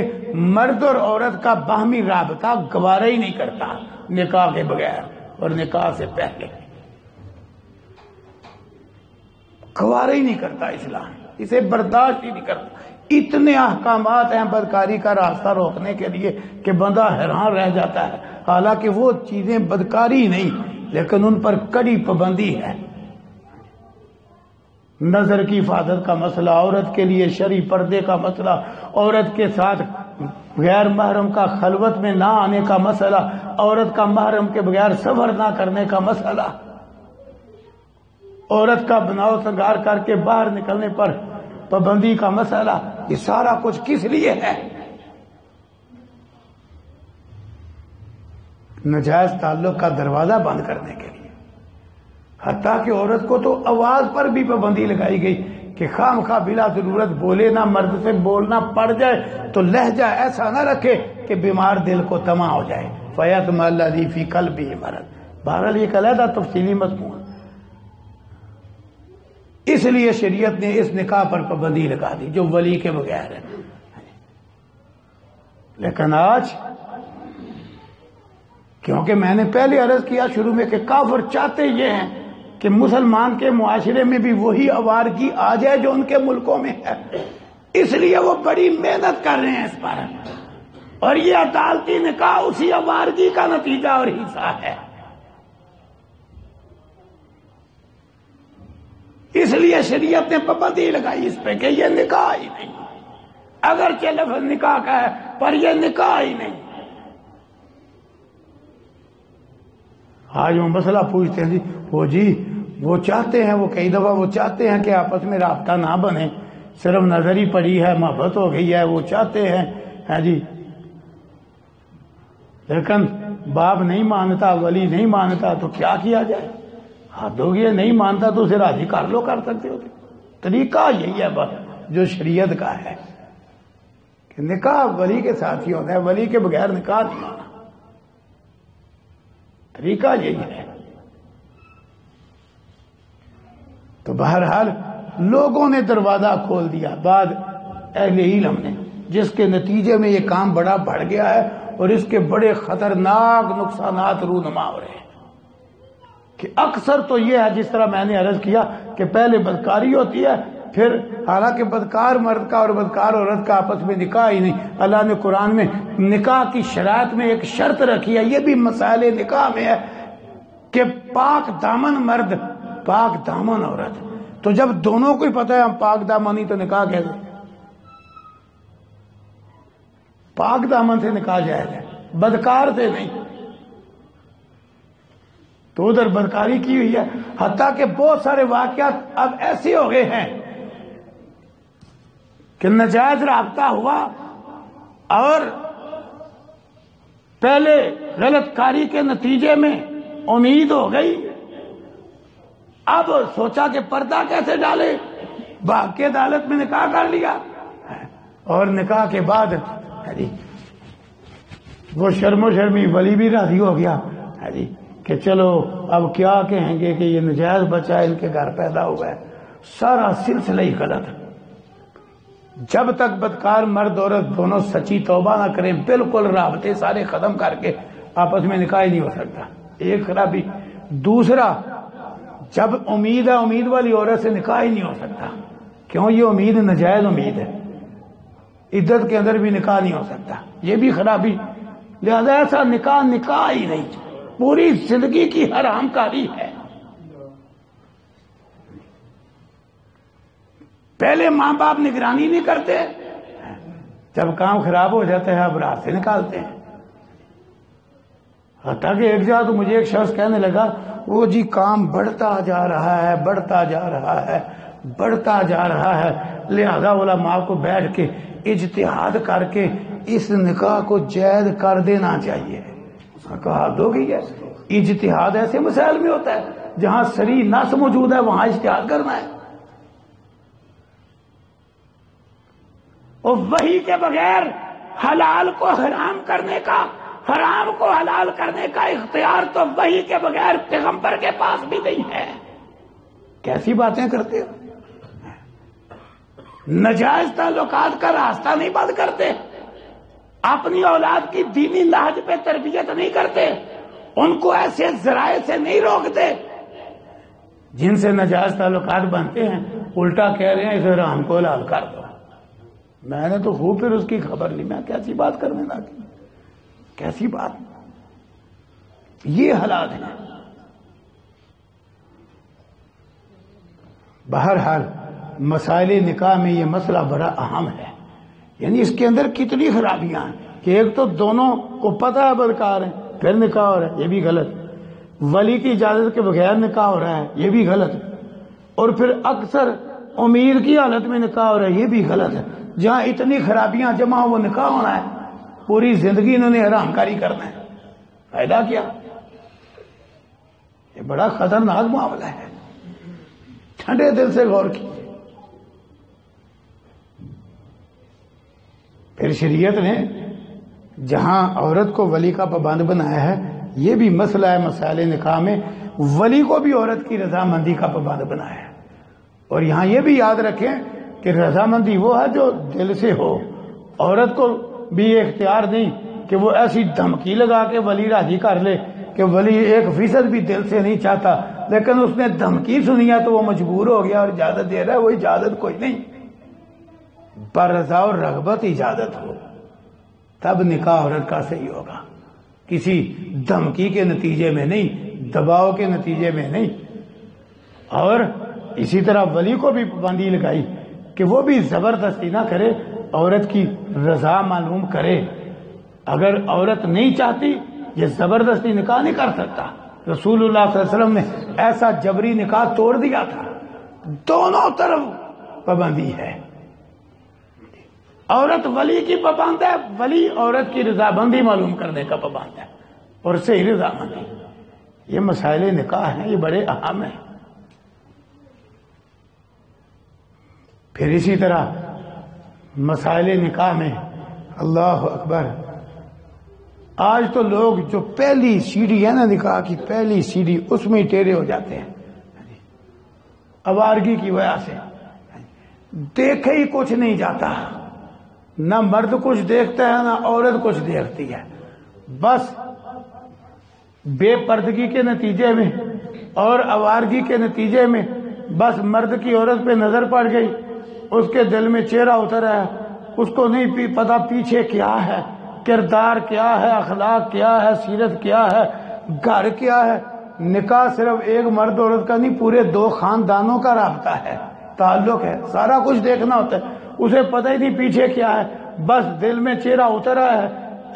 مرد اور عورت کا باہمی رابطہ گوارا ہی نہیں کرتا نکاح کے بغیر اور نکاح سے پہلے، گوارا ہی نہیں کرتا اسلام، اسے برداشت ہی نہیں کرتا۔ اتنے احکامات ہیں بدکاری کا راستہ روکنے کے لیے کہ بندہ حیران رہ جاتا ہے، حالانکہ وہ چیزیں بدکاری نہیں لیکن ان پر کڑی پابندی ہے۔ نظر کی حفاظت کا مسئلہ، عورت کے لیے شرعی پردے کا مسئلہ، عورت کے ساتھ غیر محرم کا خلوت میں نہ آنے کا مسئلہ، عورت کا محرم کے بغیر سفر نہ کرنے کا مسئلہ، عورت کا بناؤ سنگار کر کے باہر نکلنے پر پابندی کا مسئلہ، یہ سارا کچھ کس لیے ہے؟ نجائز تعلق کا دروازہ بند کرنے کے لیے۔ حتیٰ کہ عورت کو تو آواز پر بھی پابندی لگائی گئی کہ خام خواہ بلا ضرورت بولے نہ، مرد سے بولنا پڑ جائے تو لہجہ ایسا نہ رکھے کہ بیمار دل کو طمع ہو جائے۔ فَيَطْمَعَ الَّذِي فِي قَلْبِهِ مَرَضٌ، بہرحال یہ علیحدہ تفصیلی مضمون۔ اس لیے شریعت نے اس نکاح پر پابندی لگا دی جو ولی کے بغیر ہے۔ لیکن آج کیونکہ میں نے پہلے عرض کیا شروع میں کہ کافر چاہتے یہ ہیں کہ مسلمان کے معاشرے میں بھی وہی آوارگی آ جائے جو ان کے ملکوں میں ہے، اس لیے وہ بڑی محنت کر رہے ہیں اس پر، اور یہ عدالتی نکاح اسی آوارگی کا نتیجہ اور حصہ ہے۔ اس لیے شریعت نے پابندی لگائی اس پہ کہ یہ نکاح ہی نہیں، اگرچہ لفظ نکاح کا ہے پر یہ نکاح ہی نہیں۔ آج وہ مسئلہ پوچھتے ہیں جی وہ چاہتے ہیں، وہ کئی دفعہ وہ چاہتے ہیں کہ آپس میں رابطہ نہ بنے، صرف نظر ہی پڑی ہے، محبت ہو گئی ہے، وہ چاہتے ہیں جی، لیکن باپ نہیں مانتا، ولی نہیں مانتا تو کیا کیا جائے؟ حد ہو گیا، نہیں مانتا تو اسے راضی کر لو، کر سکتے ہو۔ طریقہ یہی ہے بس جو شریعت کا ہے کہ نکاح ولی کے ساتھ ہی ہوتا ہے، ولی کے بغیر نکاح نہیں ہونا، طریقہ یہی ہے۔ تو بہرحال لوگوں نے دروازہ کھول دیا بعد اہل علم نے، جس کے نتیجے میں یہ کام بڑا بڑھ گیا ہے اور اس کے بڑے خطرناک نقصانات رونما ہو رہے ہیں۔ کہ اکثر تو یہ ہے جس طرح میں نے عرض کیا کہ پہلے بدکاری ہوتی ہے، پھر حالانکہ بدکار مرد کا اور بدکار عورت کا آپس میں نکاح ہی نہیں، اللہ نے قرآن میں نکاح کی شرائط میں ایک شرط رکھی ہے، یہ بھی مسائل نکاح میں ہے کہ پاک دامن مرد پاک دامن عورت۔ تو جب دونوں کو ہی پتہ ہے ہم پاک دامن ہی، تو نکاح کیسے؟ پاک دامن سے نکاح جائز ہے، بدکار سے نہیں۔ تو ادھر بدکاری کی ہوئی ہے، حتیٰ کہ بہت سارے واقعات اب ایسے ہو گئے ہیں کہ ناجائز رابطہ ہوا اور پہلے غلط کاری کے نتیجے میں امید ہو گئی، اب سوچا کہ پردہ کیسے ڈالے، بھاگ کے عدالت میں نکاح کر لیا، اور نکاح کے بعد وہ شرم و شرمی ولی بھی راضی ہو گیا کہ چلو اب کیا کہیں گے کہ یہ نجائز بچہ ان کے گھر پیدا ہوا ہے۔ سارا سلسلہ ہی غلط ہے۔ جب تک بدکار مرد عورت دونوں سچی توبہ نہ کریں، بالکل رابطے سارے ختم کر کے، آپس میں نکاح ہی نہیں ہو سکتا، ایک خرابی۔ دوسرا، جب امید ہے، امید والی عورت سے نکاح ہی نہیں ہو سکتا، کیوں؟ یہ امید نجائز امید ہے، عدت کے اندر بھی نکاح نہیں ہو سکتا، یہ بھی خرابی۔ لہذا ایسا نکاح ہی نہیں، پوری زندگی کی حرام کاری ہے۔ پہلے ماں باپ نگرانی نہیں کرتے، جب کام خراب ہو جاتا ہے اب رات سے نکالتے ہیں۔ حتیٰ کہ ایک جگہ تو مجھے ایک شخص کہنے لگا، وہ جی کام بڑھتا جا رہا ہے، بڑھتا جا رہا ہے، بڑھتا جا رہا ہے، لہذا علماء کو بیٹھ کے اجتہاد کر کے اس نکاح کو جائز کر دینا چاہیے۔ کہا حد ہو گئی ہے، اجتہاد ایسے مسائل میں ہوتا ہے جہاں صریح نص موجود ہے وہاں اجتہاد کرنا ہے، اور وحی کے بغیر حلال کو حرام کرنے کا، حرام کو حلال کرنے کا اختیار تو وحی کے بغیر پیغمبر کے پاس بھی نہیں ہے۔ کیسی باتیں کرتے ہو؟ نجائز تعلقات کا راستہ نہیں بند کرتے، اپنی اولاد کی دینی نہج پہ تربیت نہیں کرتے، ان کو ایسے ذرائع سے نہیں روکتے جن سے نجائز تعلقات بنتے ہیں، الٹا کہہ رہے ہیں اس حرام کو حلال کر دو۔ میں نے تو خوب پھر اس کی خبر لی، میں کیسی بات کرنے لگی، کیسی بات، یہ حالات ہیں۔ بہرحال مسائل نکاح میں یہ مسئلہ بڑا اہم ہے، یعنی اس کے اندر کتنی خرابیاں ہیں کہ ایک تو دونوں کو پتہ ہے بدکار ہیں، پھر نکاح ہو رہا ہے، یہ بھی غلط، ولی کی اجازت کے بغیر نکاح ہو رہا ہے، یہ بھی غلط، اور پھر اکثر امید کی حالت میں نکاح ہو رہا ہے، یہ بھی غلط ہے۔ جہاں اتنی خرابیاں جمع وہ نکاح ہونا ہے، پوری زندگی انہوں نے حرام کاری کرنا ہے، فائدہ کیا؟ یہ بڑا خطرناک معاملہ ہے، ٹھنڈے دل سے غور کیجیے۔ پھر شریعت نے جہاں عورت کو ولی کا پابند بنایا ہے، یہ بھی مسئلہ ہے مسائل نکاح میں، ولی کو بھی عورت کی رضامندی کا پابند بنایا ہے۔ اور یہاں یہ بھی یاد رکھیں کہ رضامندی وہ ہے جو دل سے ہو، عورت کو بھی یہ اختیار نہیں کہ وہ ایسی دھمکی لگا کے ولی راضی کر لے کہ ولی 1% بھی دل سے نہیں چاہتا، لیکن اس نے دھمکی سنی ہے تو وہ مجبور ہو گیا اور اجازت دے رہا ہے، وہ اجازت کوئی نہیں، پر رضا اور رغبت اجازت ہو تب نکاح عورت کا صحیح ہوگا، کسی دھمکی کے نتیجے میں نہیں، دباؤ کے نتیجے میں نہیں۔ اور اسی طرح ولی کو بھی پابندی لگائی کہ وہ بھی زبردستی نہ کرے، عورت کی رضا معلوم کرے، اگر عورت نہیں چاہتی یہ زبردستی نکاح نہیں کر سکتا۔ رسول اللہ صلی اللہ علیہ وسلم نے ایسا جبری نکاح توڑ دیا تھا، دونوں طرف پابندی ہے، عورت ولی کی پابند ہے، ولی عورت کی رضامندی معلوم کرنے کا پابند ہے، اور صحیح رضامندی۔ یہ مسائل نکاح ہیں، یہ بڑے اہم ہیں۔ پھر اسی طرح مسائل نکاح میں اللہ اکبر، آج تو لوگ جو پہلی سیڑھی ہے نا نکاح کی، پہلی سیڑھی، اس میں ٹیڑے ہو جاتے ہیں آوارگی کی وجہ سے، دیکھے ہی کچھ نہیں جاتا، نہ مرد کچھ دیکھتا ہے نہ عورت کچھ دیکھتی ہے، بس بے پردگی کے نتیجے میں اور آوارگی کے نتیجے میں بس مرد کی عورت پہ نظر پڑ گئی اس کے دل میں چہرہ اتر ہے، اس کو نہیں پتا پیچھے کیا ہے، کردار کیا ہے، اخلاق کیا ہے، سیرت کیا ہے، گھر کیا ہے۔ نکاح صرف ایک مرد عورت کا نہیں، پورے 2 خاندانوں کا رابطہ ہے، تعلق ہے، سارا کچھ دیکھنا ہوتا ہے۔ اسے پتہ ہی نہیں پیچھے کیا ہے، بس دل میں چہرہ اترا ہے،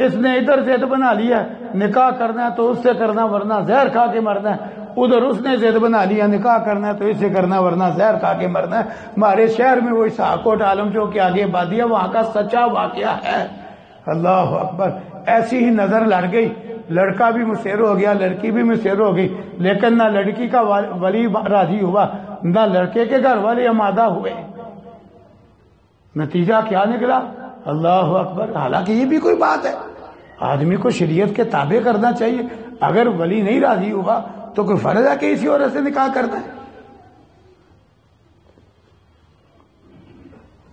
اس نے ادھر ضد بنا لیا نکاح کرنا ہے تو اس سے کرنا ورنہ زہر کھا کے مرنا ہے، ادھر اس نے ضد بنا لیا نکاح کرنا ہے تو اس سے کرنا ورنہ زہر کھا کے مرنا ہے۔ ہمارے شہر میں وہ اسحاق کوٹ عالم چوک کے آگے بادیا، وہاں کا سچا واقعہ ہے۔ اللہ اکبر، ایسی ہی نظر لڑ گئی، لڑکا بھی مسیر ہو گیا، لڑکی بھی مسیر ہو گئی، لیکن نہ لڑکی کا ولی راضی ہوا نہ لڑکے کے گھر والے آمادہ ہوئے۔ نتیجہ کیا نکلا؟ اللہ اکبر۔ حالانکہ یہ بھی کوئی بات ہے، آدمی کو شریعت کے تابع کرنا چاہیے۔ اگر ولی نہیں راضی ہوا تو کوئی فرض ہے کہ اسی عورت سے نکاح کرنا ہے؟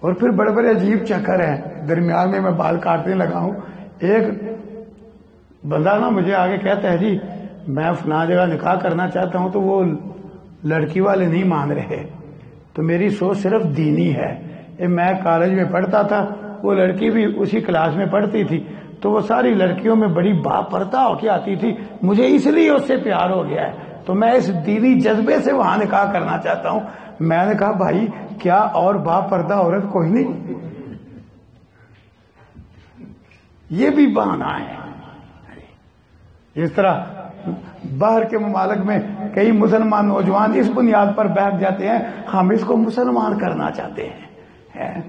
اور پھر بڑے بڑے عجیب چکر ہیں۔ درمیان میں بال کاٹنے لگا ہوں، ایک بندہ نا مجھے آگے کہتا ہے جی میں فلاں جگہ نکاح کرنا چاہتا ہوں تو وہ لڑکی والے نہیں مان رہے، تو میری سوچ صرف دینی ہے۔ میں کالج میں پڑھتا تھا، وہ لڑکی بھی اسی کلاس میں پڑھتی تھی، تو وہ ساری لڑکیوں میں بڑی باپردہ ہو کے آتی تھی، مجھے اس لیے اس سے پیار ہو گیا ہے، تو میں اس دینی جذبے سے وہاں نکاح کرنا چاہتا ہوں۔ میں نے کہا بھائی کیا اور باپردہ عورت کوئی نہیں؟ یہ بھی بہانہ ہے۔ اس طرح باہر کے ممالک میں کئی مسلمان نوجوان اس بنیاد پر بیٹھ جاتے ہیں ہم اس کو مسلمان کرنا چاہتے ہیں،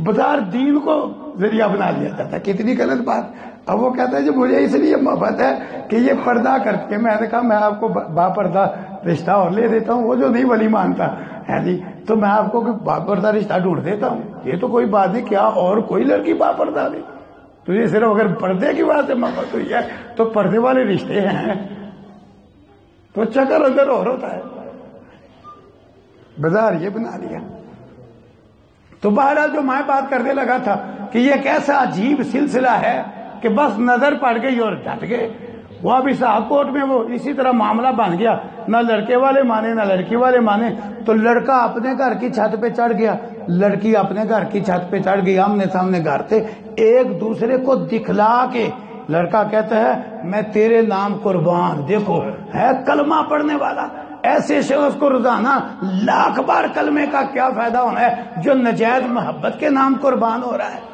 بازار دین کو ذریعہ بنا لیا جاتا ہے۔ کتنی غلط بات۔ اب وہ کہتا ہے جی مجھے اس لیے محبت ہے کہ یہ پردہ کرتے ہیں۔ میں نے کہا میں آپ کو باپردہ رشتہ اور لے دیتا ہوں، وہ جو نہیں ولی مانتا ہے جی تو میں آپ کو باپردہ رشتہ ڈھونڈ دیتا ہوں۔ یہ تو کوئی بات نہیں، کیا اور کوئی لڑکی باپردہ نہیں؟ تو یہ صرف اگر پردے کی بات سے محبت ہوئی ہے تو پردے والے رشتے ہیں، تو چکر اندر اور ہوتا ہے، بازار یہ بنا لیا۔ تو بہرحال جو میں بات کرنے لگا تھا کہ یہ ایک ایسا عجیب سلسلہ ہے کہ بس نظر پڑ گئی اور ڈٹ گئے۔ وہ اب اسحاق کوٹ میں وہ اسی طرح معاملہ بن گیا، نہ لڑکے والے مانے نہ لڑکی والے مانے، تو لڑکا اپنے گھر کی چھت پہ چڑھ گیا، لڑکی اپنے گھر کی چھت پہ چڑھ گئی، آمنے سامنے گھر تھے، ایک دوسرے کو دکھلا کے لڑکا کہتا ہے میں تیرے نام قربان، دیکھو ہے کلمہ پڑھنے والا، ایسے شخص کو روزانہ 1,00,000 بار کلمے کا کیا فائدہ ہونا ہے جو نجائز محبت کے نام قربان ہو رہا ہے؟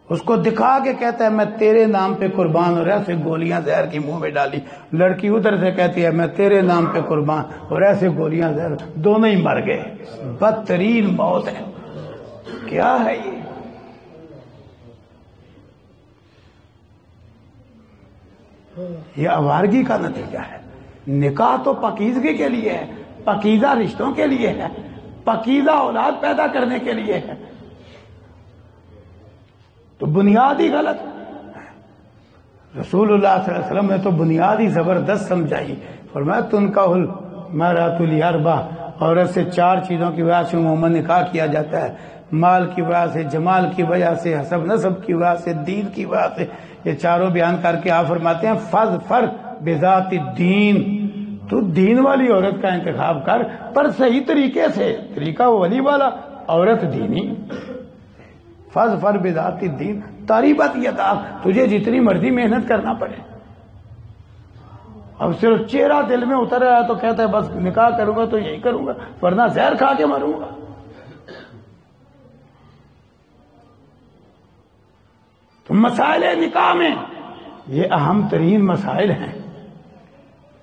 اس کو دکھا کے کہتا ہے میں تیرے نام پہ قربان ہو رہا ہے، ایسے گولیاں زہر کی منہ میں ڈالی۔ لڑکی ادھر سے کہتی ہے میں تیرے نام پہ قربان، اور ایسے گولیاں زہر، دونوں ہی مر گئے۔ بدترین موت ہے۔ کیا ہے یہ آوارگی کا نتیجہ ہے۔ نکاح تو پاکیزگی کے لیے ہے، پاکیزہ رشتوں کے لیے ہے، پاکیزہ اولاد پیدا کرنے کے لیے ہے، تو بنیاد ہی غلط۔ رسول اللہ صلی اللہ علیہ وسلم نے تو بنیاد ہی زبردست سمجھائی، فرمایا تنکح المرأۃ لاربع، عورت سے 4 چیزوں کی وجہ سے عموماً نکاح کیا جاتا ہے، مال کی وجہ سے، جمال کی وجہ سے، حسب نسب کی وجہ سے، دین کی وجہ سے۔ یہ چاروں بیان کر کے آپ فرماتے ہیں فظفر بذات الدین، تو دین والی عورت کا انتخاب کر، پر صحیح طریقے سے، طریقہ ولی والا، عورت دینی۔ فظفر بذات الدین، تریبت یداک، تجھے جتنی مرضی محنت کرنا پڑے، اب صرف چہرہ دل میں اتر رہا ہے تو کہتا ہے بس نکاح کروں گا تو یہی کروں گا ورنہ زہر کھا کے مروں گا۔ تو مسائل نکاح میں یہ اہم ترین مسائل ہیں۔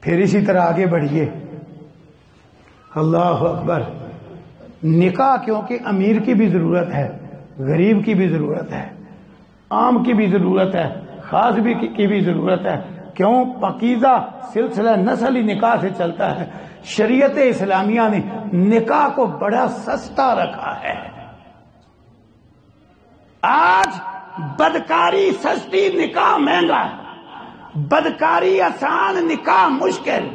پھر اسی طرح آگے بڑھیے، اللہ اکبر۔ نکاح کیونکہ امیر کی بھی ضرورت ہے، غریب کی بھی ضرورت ہے، عام کی بھی ضرورت ہے، خاص بھی کی بھی ضرورت ہے۔ کیوں؟ پاکیزہ سلسلہ نسلی نکاح سے چلتا ہے۔ شریعت اسلامیہ نے نکاح کو بڑا سستا رکھا ہے۔ آج بدکاری سستی، نکاح مہنگا، بدکاری آسان، نکاح مشکل،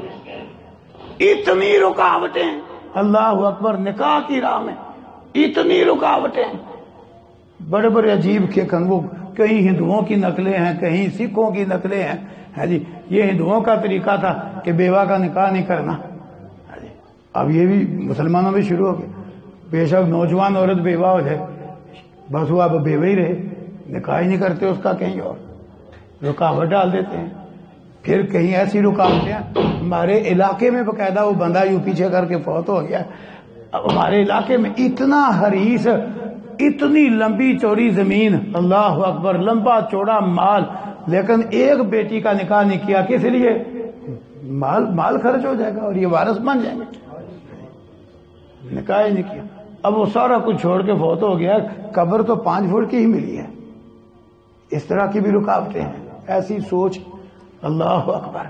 اتنی رکاوٹیں، اللہ اکبر، نکاح کی راہ میں اتنی رکاوٹیں، بڑے بڑے عجیب کے وہ کہیں ہندوؤں کی نقلیں ہیں، کہیں سکھوں کی نقلیں ہیں۔ جی یہ ہندوؤں کا طریقہ تھا کہ بیوہ کا نکاح نہیں کرنا، اب یہ بھی مسلمانوں میں شروع ہو گیا، بے شک نوجوان عورت بیوہ ہو جائے بس وہ اب بیوہ ہی رہے، نکاح ہی نہیں کرتے اس کا، کہیں اور رکاوٹ ڈال دیتے ہیں۔ پھر کہیں ایسی رکاوٹیں ہیں، ہمارے علاقے میں باقاعدہ وہ بندہ یوں پیچھے کر کے فوت ہو گیا، اب ہمارے علاقے میں اتنا حریص، اتنی لمبی چوڑی زمین، اللہ اکبر، لمبا چوڑا مال، لیکن ایک بیٹی کا نکاح نہیں کیا، کس لیے؟ مال خرچ ہو جائے گا اور یہ وارث بن جائیں گے، نکاح ہی نہیں کیا۔ اب وہ سارا کچھ چھوڑ کے فوت ہو گیا، قبر تو 5 فٹ کی ہی ملی ہے۔ اس طرح کی بھی رکاوٹیں ہیں، ایسی سوچ، اللہ اکبر۔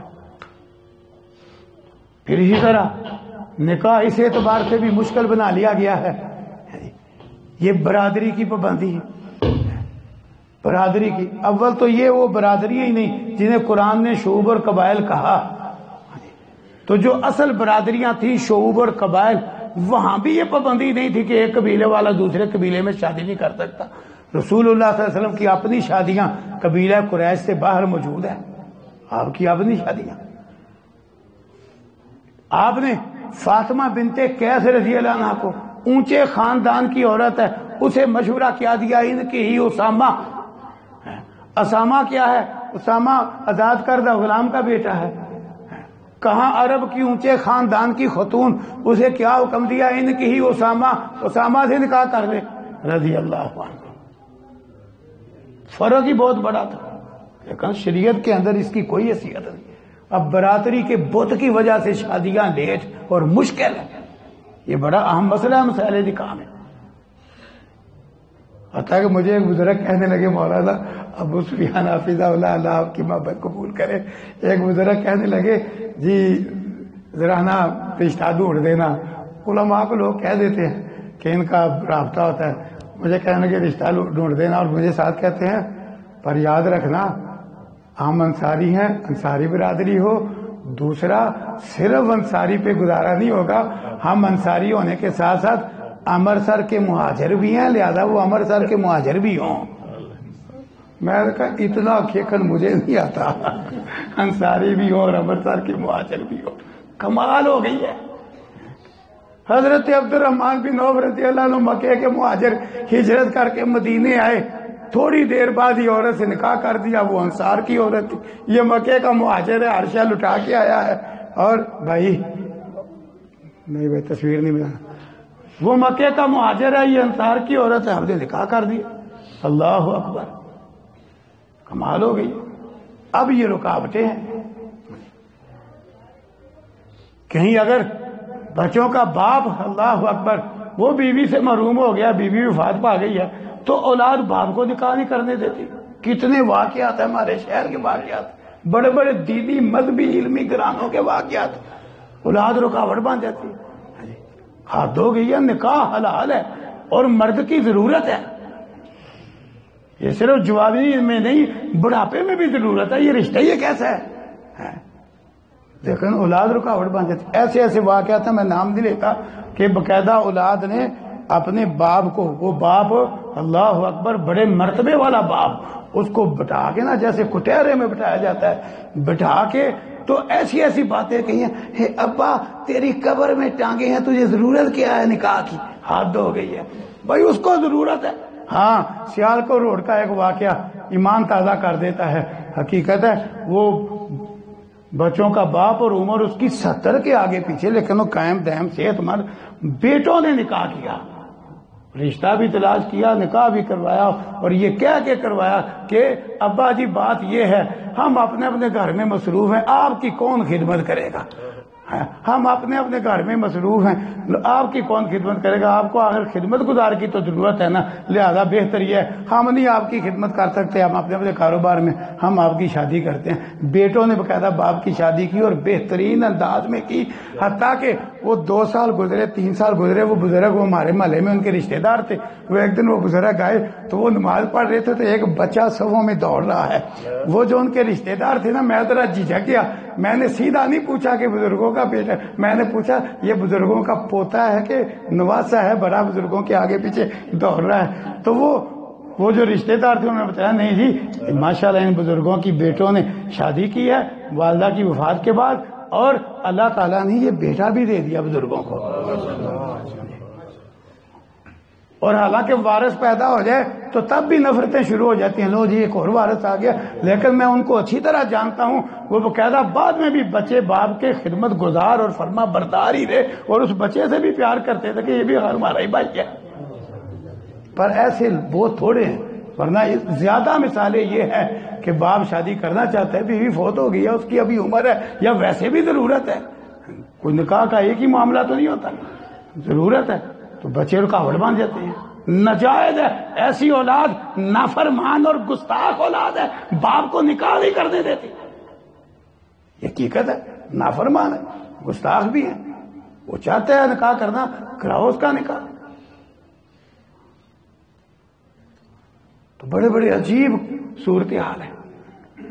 پھر اسی طرح نکاح اس اعتبار سے بھی مشکل بنا لیا گیا ہے، یہ برادری کی پابندی ہے، برادری کی۔ اول تو یہ وہ برادری ہی نہیں جنہیں قرآن نے شعوب اور قبائل کہا، تو جو اصل برادریاں تھیں شعوب اور قبائل، وہاں بھی یہ پابندی نہیں تھی کہ ایک قبیلے والا دوسرے قبیلے میں شادی نہیں کر سکتا۔ رسول اللہ صلی اللہ علیہ وسلم کی اپنی شادیاں قبیلہ قریش سے باہر موجود ہیں، آپ کی اپنی شادیاں۔ آپ نے فاطمہ بنت قیس رضی اللہ عنہ کو، اونچے خاندان کی عورت ہے، اسے مشورہ کیا دیا، ان کی ہی اسامہ۔ اسامہ کیا ہے؟ اسامہ آزاد کردہ غلام کا بیٹا ہے۔ کہاں عرب کی اونچے خاندان کی خاتون، اسے کیا حکم دیا، ان کی ہی اسامہ سے نکاح کر لے رضی اللہ عنہ۔ فرق ہی بہت بڑا تھا، لیکن شریعت کے اندر اس کی کوئی حیثیت نہیں۔ اب برادری کے بت کی وجہ سے شادیاں لیٹ اور مشکل ہیں، یہ بڑا اہم مسئلہ ہے، مسائل نکاح میں۔ حتیٰ کہ مجھے ایک بزرگ کہنے لگے، مولانا ابو سفیان حافظہ اللہ آپ کی محبت قبول کرے، ایک بزرگ کہنے لگے جی ذرا نا رشتہ ڈھونڈ دینا۔ علماء کو لوگ کہہ دیتے ہیں کہ ان کا رابطہ ہوتا ہے، مجھے کہنے لگے رشتہ ڈھونڈ دینا، اور مجھے ساتھ کہتے ہیں پر یاد رکھنا ہم انصاری ہیں، انصاری برادری ہو، دوسرا صرف انصاری پہ گزارا نہیں ہوگا، ہم انصاری ہونے کے ساتھ ساتھ امرتسر کے مہاجر بھی ہیں، لہذا وہ امرتسر کے مہاجر بھی ہوں۔ میں نے کہا اتنا کھیکن مجھے نہیں آتا، انصاری بھی ہو اور امرتسر کے مہاجر بھی ہو، کمال ہو گئی ہے۔ حضرت عبد الرحمن بن عوف رضی اللہ عنہ مکے کے مہاجر ہجرت کر کے مدینے آئے، تھوڑی دیر بعد یہ عورت سے نکاح کر دیا، وہ انصار کی عورت تھی، یہ مکے کا مہاجر ہے، ہر شے لٹا کے آیا ہے، اور بھائی تصویر نہیں بنانا، وہ مکے کا مہاجر ہے، یہ انصار کی عورت ہے، ہم نے نکاح کر دیا۔ اللہ اکبر، کمال ہو گئی۔ اب یہ رکاوٹیں ہیں، کہیں اگر بچوں کا باپ، اللہ اکبر، وہ بیوی سے محروم ہو گیا، بیوی وفات پا گئی ہے، تو اولاد باپ کو نکاح نہیں کرنے دیتی۔ کتنے واقعات ہیں ہمارے شہر کے واقعات، بڑے بڑے دینی مذہبی علمی گرانوں کے واقعات، اولاد رکاوٹ بن جاتی ہے۔ حد ہو گئی ہے، نکاح حلال ہے اور مرد کی ضرورت ہے، یہ صرف جوانی میں نہیں، بڑھاپے میں بھی ضرورت ہے، یہ رشتہ یہ کیسا ہے، لیکن اولاد رکاوٹ بن جاتی۔ ایسے ایسے واقعات ہیں، میں نام نہیں لیتا، کہ باقاعدہ اولاد نے اپنے باپ کو، وہ باپ اللہ اکبر بڑے مرتبے والا باپ، اس کو بٹھا کے نا، جیسے کٹہرے میں بٹھایا جاتا ہے، بٹھا کے تو ایسی ایسی باتیں کہی ہیں، ابا تیری قبر میں ٹانگے ہیں، تجھے ضرورت کیا ہے نکاح کی، حد ہو گئی ہے بھائی، اس کو ضرورت ہے۔ ہاں، سیالکوٹ روڈ کا ایک واقعہ ایمان تازہ کر دیتا ہے، حقیقت ہے، وہ بچوں کا باپ اور عمر اس کی 70 کے آگے پیچھے، لیکن وہ قائم دائم صحت مند، بیٹوں نے نکاح کیا، رشتہ بھی تلاش کیا، نکاح بھی کروایا، اور یہ کہہ کے کروایا کہ ابا جی بات یہ ہے، ہم اپنے اپنے گھر میں مصروف ہیں، آپ کی کون خدمت کرے گا، ہم اپنے اپنے گھر میں مصروف ہیں، آپ کی کون خدمت کرے گا، آپ کو آخر خدمت گزار کی تو ضرورت ہے نا، لہذا بہتر یہ ہے ہم نہیں آپ کی خدمت کر سکتے، ہم اپنے اپنے کاروبار میں ہم آپ کی شادی کرتے ہیں۔ بیٹوں نے باقاعدہ باپ کی شادی کی اور بہترین انداز میں کی، حتیٰ کہ وہ 2 سال گزرے، 3 سال گزرے، وہ بزرگ، وہ ہمارے محلے میں ان کے رشتہ دار تھے، وہ ایک دن وہ بزرگ آئے تو وہ نماز پڑھ رہے تھے، تو ایک بچہ صفوں میں دوڑ رہا ہے، وہ جو ان کے رشتہ دار تھے نا، میں ذرا جھجک گیا، میں نے سیدھا نہیں پوچھا کہ بزرگوں کا بیٹا، میں نے پوچھا یہ بزرگوں کا پوتا ہے کہ نواسا ہے، بڑا بزرگوں کے آگے پیچھے دوڑ رہا ہے، تو وہ جو رشتہ دار تھے انہوں نے بتایا نہیں جی ماشاءاللہ ان بزرگوں کی بیٹوں نے شادی کی ہے والدہ کی وفات کے بعد، اور اللہ تعالیٰ نے یہ بیٹا بھی دے دیا بزرگوں کو، اور حالانکہ وارث پیدا ہو جائے تو تب بھی نفرتیں شروع ہو جاتی ہیں، لو جی ایک اور وارث آ گیا، لیکن میں ان کو اچھی طرح جانتا ہوں، وہ باقاعدہ بعد میں بھی بچے باپ کے خدمت گزار اور فرما بردار ہی رہے، اور اس بچے سے بھی پیار کرتے تھے کہ یہ بھی ہمارا ہی بھائی ہے۔ پر ایسے بہت تھوڑے ہیں، ورنہ زیادہ مثالیں یہ ہے کہ باپ شادی کرنا چاہتا ہے، بیوی فوت ہو گئی ہے، اس کی ابھی عمر ہے یا ویسے بھی ضرورت ہے، کوئی نکاح کا ایک ہی معاملہ تو نہیں ہوتا، ضرورت ہے تو بچے رکاوٹ بن جاتے ہیں، ناجائز ہے، ایسی اولاد نافرمان اور گستاخ اولاد ہے، باپ کو نکاح نہیں کرنے دیتی، یہ حقیقت ہے، نافرمان ہے، گستاخ بھی ہے، وہ چاہتے ہیں نکاح کرنا، کراؤ اس کا نکاح۔ تو بڑے بڑے عجیب صورتحال ہے،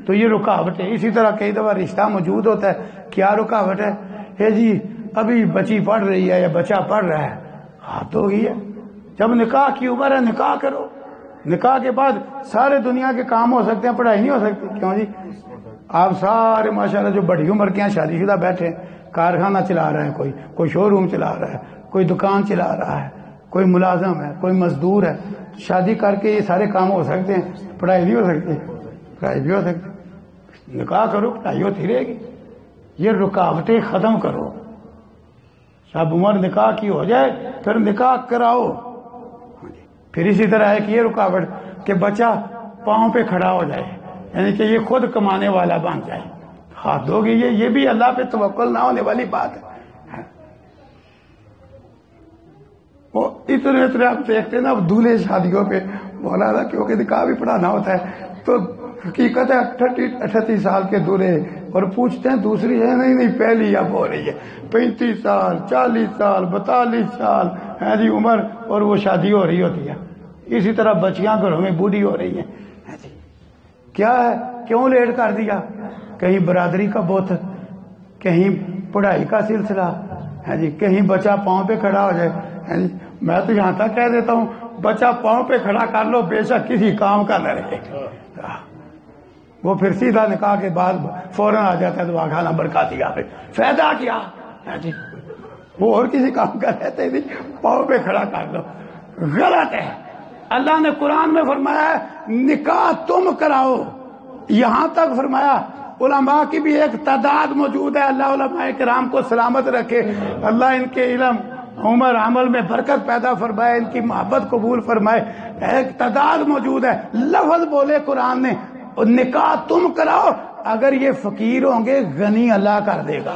تو یہ رکاوٹ ہے۔ اسی طرح کئی دفعہ رشتہ موجود ہوتا ہے، کیا رکاوٹ ہے جی ابھی بچی پڑھ رہی ہے یا بچہ پڑھ رہا ہے، ہاتھ ہو گئی ہے، جب نکاح کی عمر ہے نکاح کرو، نکاح کے بعد سارے دنیا کے کام ہو سکتے ہیں، پڑھائی نہیں ہو سکتی، کیوں جی؟ آپ سارے ماشاءاللہ جو بڑی عمر کے ہیں شادی شدہ بیٹھے، کارخانہ چلا رہا ہے، کوئی شو روم چلا رہا ہے، کوئی دکان چلا رہا ہے، کوئی ملازم ہے، کوئی مزدور ہے، شادی کر کے یہ سارے کام ہو سکتے ہیں، پڑھائی نہیں ہو سکتی، پڑھائی بھی ہو سکتی، نکاح کرو پڑھائی ہوتی رہے گی، یہ رکاوٹیں ختم کرو، جب عمر نکاح کی ہو جائے پھر نکاح کراؤ۔ پھر اسی طرح ہے کہ یہ رکاوٹ کہ بچہ پاؤں پہ کھڑا ہو جائے، یعنی کہ یہ خود کمانے والا بن جائے، ہاتھ دو گی، یہ بھی اللہ پہ توکل نہ ہونے والی بات ہے۔ وہ اتنے آپ دیکھتے ہیں نا دولہے شادیوں پہ مولانا، کیونکہ نکاح بھی پڑھانا ہوتا ہے، تو حقیقت ہے 38 سال کے دولہے، اور پوچھتے ہیں دوسری ہے، نہیں پہلی اب ہو رہی ہے، 35 سال 40 سال 42 سال ہے جی عمر، اور وہ شادی ہو رہی ہوتی ہے۔ اسی طرح بچیاں گھروں میں بوڑھی ہو رہی ہیں، کیا ہے، کیوں لیٹ کر دیا؟ کہیں برادری کا بوت، کہیں پڑھائی کا سلسلہ ہے جی، کہیں بچہ پاؤں پہ کھڑا ہو جائے ہے جی۔ میں تو یہاں تک کہہ دیتا ہوں بچہ پاؤں پہ کھڑا کر لو، بے شک کسی کام کا نہ رہے، وہ پھر سیدھا نکاح کے بعد فوراً آ جاتا ہے دعا خانہ برکاتی آپ فائدہ کیا ہے جی، وہ اور کسی کام کا رہتے نہیں، پاؤں پہ کھڑا کر لو، غلط ہے۔ اللہ نے قرآن میں فرمایا ہے نکاح تم کراؤ، یہاں تک فرمایا علماء کی بھی ایک تعداد موجود ہے، اللہ علماء کرام کو سلامت رکھے، اللہ ان کے علم عمر عمل میں برکت پیدا فرمائے، ان کی محبت قبول فرمائے، ایک تعداد موجود ہے، لفظ بولے قرآن نے نکاح تم کراؤ، اگر یہ فقیر ہوں گے غنی اللہ کر دے گا،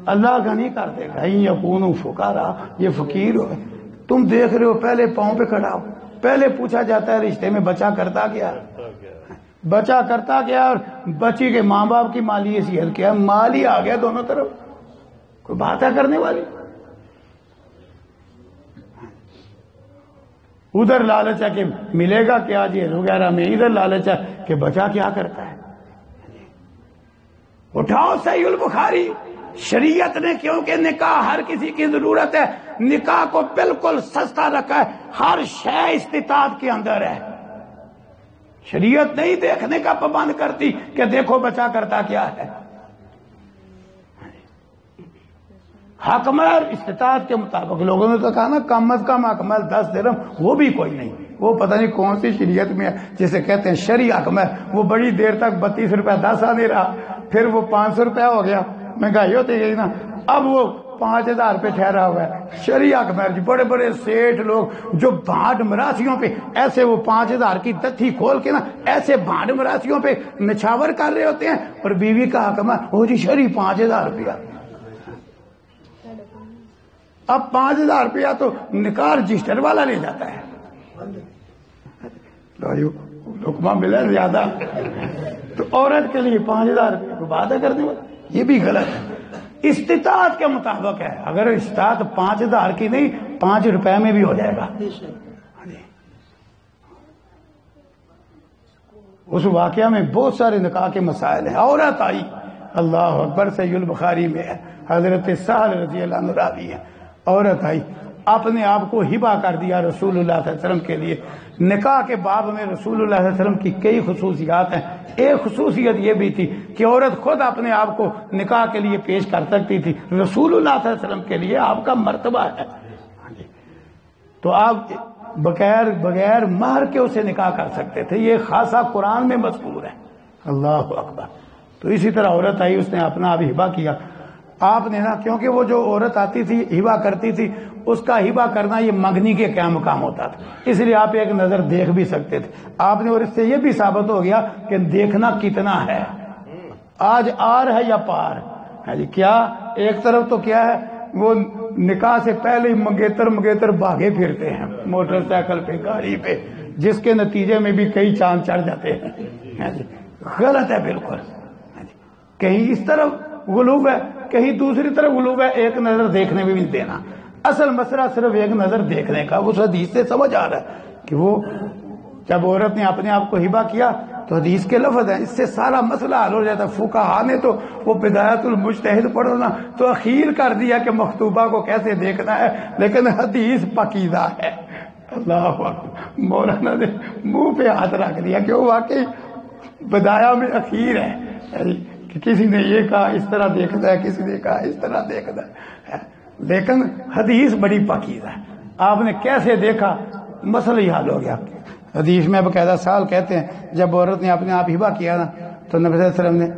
اللہ غنی کر دے گا، یکونوا فقراء، یہ فقیر ہو، تم دیکھ رہے ہو پہلے پاؤں پہ کھڑا ہو، پہلے پوچھا جاتا ہے رشتے میں بچہ کرتا کیا، بچہ کرتا کیا، اور بچی کے ماں باپ کی مالی حیثیت کیا، مال ہی آ گیا دونوں طرف، کوئی بات ہے کرنے والی، ادھر لالچ ہے کہ ملے گا کیا جی وغیرہ میں، ادھر لالچ ہے کہ بچہ کیا کرتا ہے۔ اٹھاؤ صحیح البخاری، شریعت نے کیونکہ نکاح ہر کسی کی ضرورت ہے، نکاح کو بالکل سستا رکھا ہے، ہر شے استطاعت کے اندر ہے، شریعت نہیں دیکھنے کا پابند کرتی کہ دیکھو بچہ کرتا کیا ہے، حق مہر استطاعت کے مطابق، لوگوں نے تو کہا نا کم از کم حق مہر 10 درہم، وہ بھی کوئی نہیں، وہ پتہ نہیں کون سی شریعت میں ہے جسے کہتے ہیں شرعی حق مہر، وہ بڑی دیر تک 32 روپے 10 نہیں رہا، پھر وہ 500 روپے ہو گیا، مہنگائی ہوتی گئی نا، اب وہ 5000 روپے ٹھہرا ہوا ہے، شرعی حق مہر جی۔ بڑے بڑے سیٹھ لوگ جو بھانڈ مراسیوں پہ ایسے وہ 5000 کی دتھی کھول کے نا ایسے بھانڈ مراسیوں پہ نچھاور کر رہے ہوتے ہیں، اور بیوی کا حق مہر وہ جی شرعی 5000 روپیہ، اب 5000 روپیہ تو نکاح رجسٹر والا لے جاتا ہے، حکمہ ملے زیادہ تو عورت کے لیے 5000 روپیہ کو بات ہے کرنے والا، یہ بھی غلط ہے، استطاعت کے مطابق ہے، اگر استطاعت 5000 کی نہیں 5 روپے میں بھی ہو جائے گا۔ اس واقعہ میں بہت سارے نکاح کے مسائل ہیں، عورت آئی، اللہ اکبر، صحیح البخاری میں ہے، حضرت سہل رضی اللہ عنہ راوی ہے، عورت آئی، اپنے آپ کو ہبہ کر دیا رسول اللہ صلی اللہ علیہ وسلم کے لیے۔ نکاح کے باب میں رسول اللہ صلی اللہ علیہ وسلم کی کئی خصوصیات ہیں۔ ایک خصوصیت یہ بھی تھی کہ عورت خود اپنے آپ کو نکاح کے لیے پیش کر سکتی تھی، رسول اللہ صلی اللہ علیہ وسلم کے لیے آپ کا مرتبہ ہے، تو آپ بغیر مہر کے اسے نکاح کر سکتے تھے۔ یہ خاصا قرآن میں مذکور ہے۔ اللہ اکبر۔ تو اسی طرح عورت آئی، اس نے اپنا آپ ہبہ کیا۔ آپ نے نا، کیونکہ وہ جو عورت آتی تھی ہبہ کرتی تھی، اس کا ہبہ کرنا یہ منگنی کے کیا مقام ہوتا تھا، اس لیے آپ ایک نظر دیکھ بھی سکتے تھے آپ نے، اور اس سے یہ بھی ثابت ہو گیا کہ دیکھنا کتنا ہے، آج آر ہے یا پار ہے جی۔ کیا ایک طرف تو کیا ہے، وہ نکاح سے پہلے ہی منگیتر بھاگے پھرتے ہیں موٹر سائیکل پہ، گاڑی پہ، جس کے نتیجے میں بھی کئی چاند چڑھ جاتے ہیں جی۔ غلط ہے بالکل، کہیں اس طرف غلوب ہے، کہیں دوسری طرف غلوب ہے، ایک نظر دیکھنے میں بھی دینا۔ اصل مسئلہ صرف ایک نظر دیکھنے کا۔ اس حدیث سے سمجھ آ رہا ہے کہ وہ جب عورت نے اپنے آپ کو ہبہ کیا تو حدیث کے لفظ ہیں، اس سے سارا مسئلہ حل ہو جاتا ہے۔ فقہا نے تو وہ بدایت المجتہد پڑھو نا تو اخیر کر دیا کہ مخطوبہ کو کیسے دیکھنا ہے، لیکن حدیث پاکیزہ ہے۔ اللہ اکبر۔ مولانا نے منہ پہ ہاتھ رکھ دیا کہ وہ واقعی بدایا میں اخیر ہے کہ کسی نے یہ کہا اس طرح دیکھتا ہے، کسی نے کہا اس طرح دیکھتا ہے، لیکن حدیث بڑی پاکیزہ ہے۔ آپ نے کیسے دیکھا، مسئلہ ہی حل ہو گیا۔ حدیث میں باقاعدہ سال کہتے ہیں جب عورت نے اپنے آپ ہبہ کیا نا تو نبی صلی اللہ علیہ وسلم نے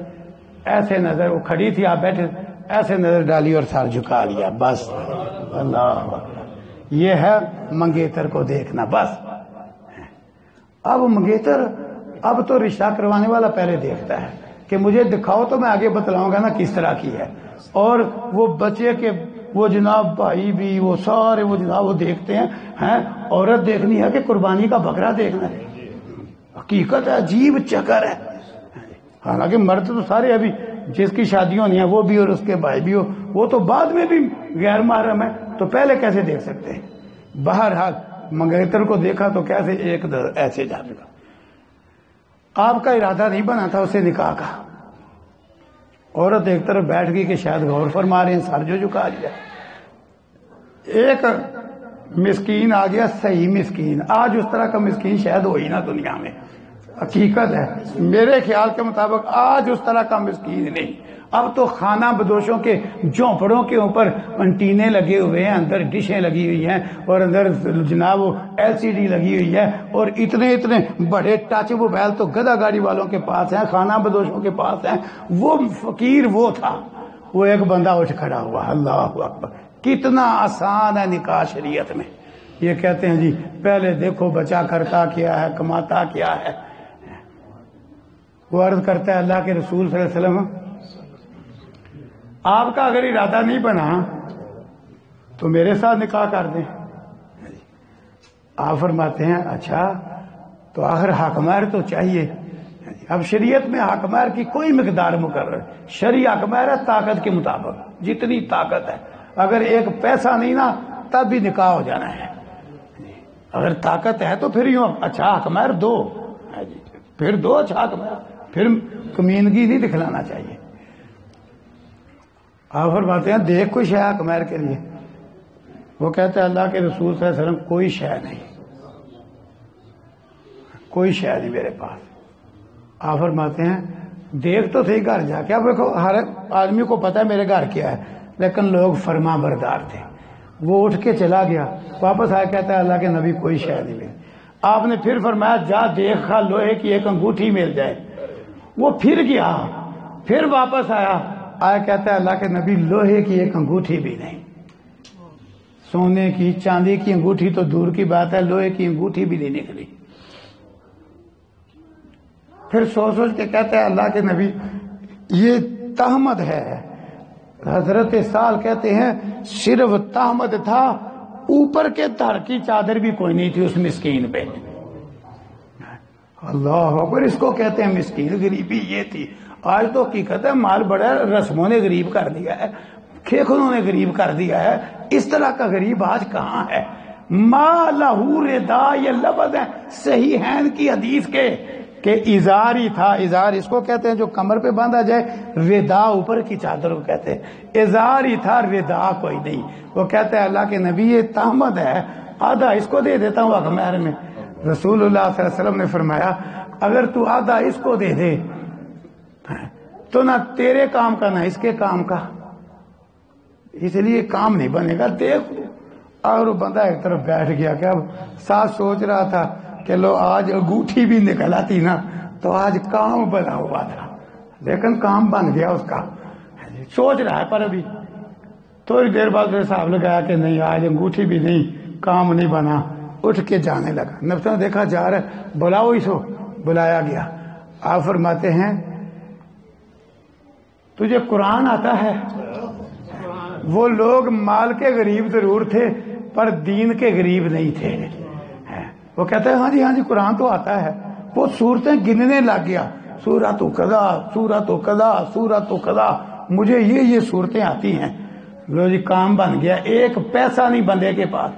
ایسے نظر، وہ کھڑی تھی آپ بیٹھے، ایسے نظر ڈالی اور سر جھکا لیا، بس۔ اللہ یہ ہے منگیتر کو دیکھنا، بس۔ اب منگیتر، اب تو رشتہ کروانے والا پہلے دیکھتا ہے کہ مجھے دکھاؤ تو میں آگے بتلاؤں گا نا کس طرح کی ہے، اور وہ بچے کے وہ جناب بھائی بھی، وہ سارے وہ جناب وہ دیکھتے ہیں۔ عورت دیکھنی ہے کہ قربانی کا بکرا دیکھنا ہے، حقیقت ہے، عجیب چکر ہے۔ حالانکہ مرد تو سارے ابھی جس کی شادی ہونی ہے وہ بھی اور اس کے بھائی بھی ہو، وہ تو بعد میں بھی غیر محرم ہے، تو پہلے کیسے دیکھ سکتے ہیں؟ بہرحال منگیتر کو دیکھا تو کیسے ایک ایسے جا سکا۔ آپ کا ارادہ نہیں بنا تھا اسے نکاح کا۔ عورت ایک طرف بیٹھ گئی کہ شاید غور فرما رہے ہیں، سر جو جھکا لیا۔ ایک مسکین آ گیا، صحیح مسکین۔ آج اس طرح کا مسکین شاید ہو ہی نہ دنیا میں، حقیقت ہے میرے خیال کے مطابق آج اس طرح کا مسکین نہیں۔ اب تو خانہ بدوشوں کے جھونپڑوں کے اوپر انٹینے لگے ہوئے ہیں، اندر ڈشیں لگی ہوئی ہیں، اور اندر جناب LCD لگی ہوئی ہے، اور اتنے بڑے ٹچ موبائل تو گدھا گاڑی والوں کے پاس ہیں، خانہ بدوشوں کے پاس ہیں۔ وہ فقیر وہ تھا، وہ ایک بندہ اٹھ کھڑا ہوا۔ اللہ اکبر۔ کتنا آسان ہے نکاح شریعت میں۔ یہ کہتے ہیں جی پہلے دیکھو بچہ کرتا کیا ہے، کماتا کیا ہے۔ وہ عرض کرتا ہے اللہ کے رسول صلی اللہ علیہ وسلم، آپ کا اگر ارادہ نہیں بنا تو میرے ساتھ نکاح کر دیں۔ آپ فرماتے ہیں اچھا، تو آخر حق مہر تو چاہیے۔ اب شریعت میں حق مہر کی کوئی مقدار مقرر، شرعی حق مہر ہے طاقت کے مطابق، جتنی طاقت ہے۔ اگر ایک پیسہ نہیں نا تب بھی نکاح ہو جانا ہے۔ اگر طاقت ہے تو پھر یوں اچھا حق مہر دو، پھر دو اچھا حق مہر، پھر کمینگی نہیں دکھلانا چاہیے۔ آپ فرماتے ہیں دیکھ کوئی شے حق مہر کے لیے۔ وہ کہتے ہیں اللہ کے رسول صلی اللہ علیہ وسلم کوئی شے نہیں، کوئی شے نہیں میرے پاس۔ آپ فرماتے ہیں دیکھ تو صحیح گھر جا کے۔ اب دیکھو ہر آدمی کو پتا ہے میرے گھر کیا ہے، لیکن لوگ فرما بردار تھے۔ وہ اٹھ کے چلا گیا، واپس آیا کہتا ہے اللہ کے نبی کوئی شے نہیں ملی۔ آپ نے پھر فرمایا جا دیکھ خا لوہے کی ایک انگوٹھی مل جائے۔ وہ پھر گیا، پھر واپس آیا کہتا ہے اللہ کے نبی لوہے کی ایک انگوٹھی بھی نہیں، سونے کی چاندی کی انگوٹھی تو دور کی بات ہے، لوہے کی انگوٹھی بھی نہیں نکلی۔ پھر سوچ کے کہتا ہے اللہ کے نبی یہ تہمت ہے۔ حضرت سال کہتے ہیں صرف تہمت تھا، اوپر کے دھر کی چادر بھی کوئی نہیں تھی اس مسکین پہ۔ اللہ اکبر۔ اس کو کہتے ہیں مسکین، غریبی یہ تھی۔ آج تو حقیقت ہے مال بڑا رسموں نے غریب کر دیا ہے، کھیکھنوں نے غریب کر دیا ہے۔ اس طرح کا غریب آج کہاں ہے؟ ما لہو ردا، یہ لفظ ہے صحیح ہیں کی حدیث کے کہ ازار ہی تھا. ازار اس کو کہتے ہیں جو کمر پہ باندھا جائے, ردا اوپر کی چادر کو کہتے ہیں. ازار ہی تھا, ردا کوئی نہیں. وہ کہتا ہے اللہ کے نبی یہ تہمت ہے, آدھا اس کو دے دیتا ہوں حق مہر میں. رسول اللہ صلی اللہ علیہ وسلم نے فرمایا اگر تو آدھا اس کو دے دے تو نہ تیرے کام کا نہ اس کے کام کا, اس لیے کام نہیں بنے گا. دیکھ. اور وہ بندہ ایک طرف بیٹھ گیا کہ اب ساتھ سوچ رہا تھا کہ لو آج انگوٹھی بھی نکل آتی نا تو آج کام بنا ہوا تھا, لیکن کام بن گیا اس کا. سوچ رہا ہے پر ابھی تھوڑی دیر بعد حساب لگایا کہ نہیں آج انگوٹھی بھی نہیں, کام نہیں بنا. اٹھ کے جانے لگا. نفس نے دیکھا جا رہا ہے, بلاؤ اسو. بلایا گیا. آپ فرماتے ہیں تجھے قرآن آتا ہے؟ وہ لوگ مال کے غریب ضرور تھے پر دین کے غریب نہیں تھے. وہ کہتا ہے ہاں جی قرآن تو آتا ہے. وہ صورتیں گننے لگ گیا, سورۃ کذا سورۃ کذا سورۃ کذا, مجھے یہ صورتیں آتی ہیں. لو جی کام بن گیا. ایک پیسہ نہیں بندے کے پاس.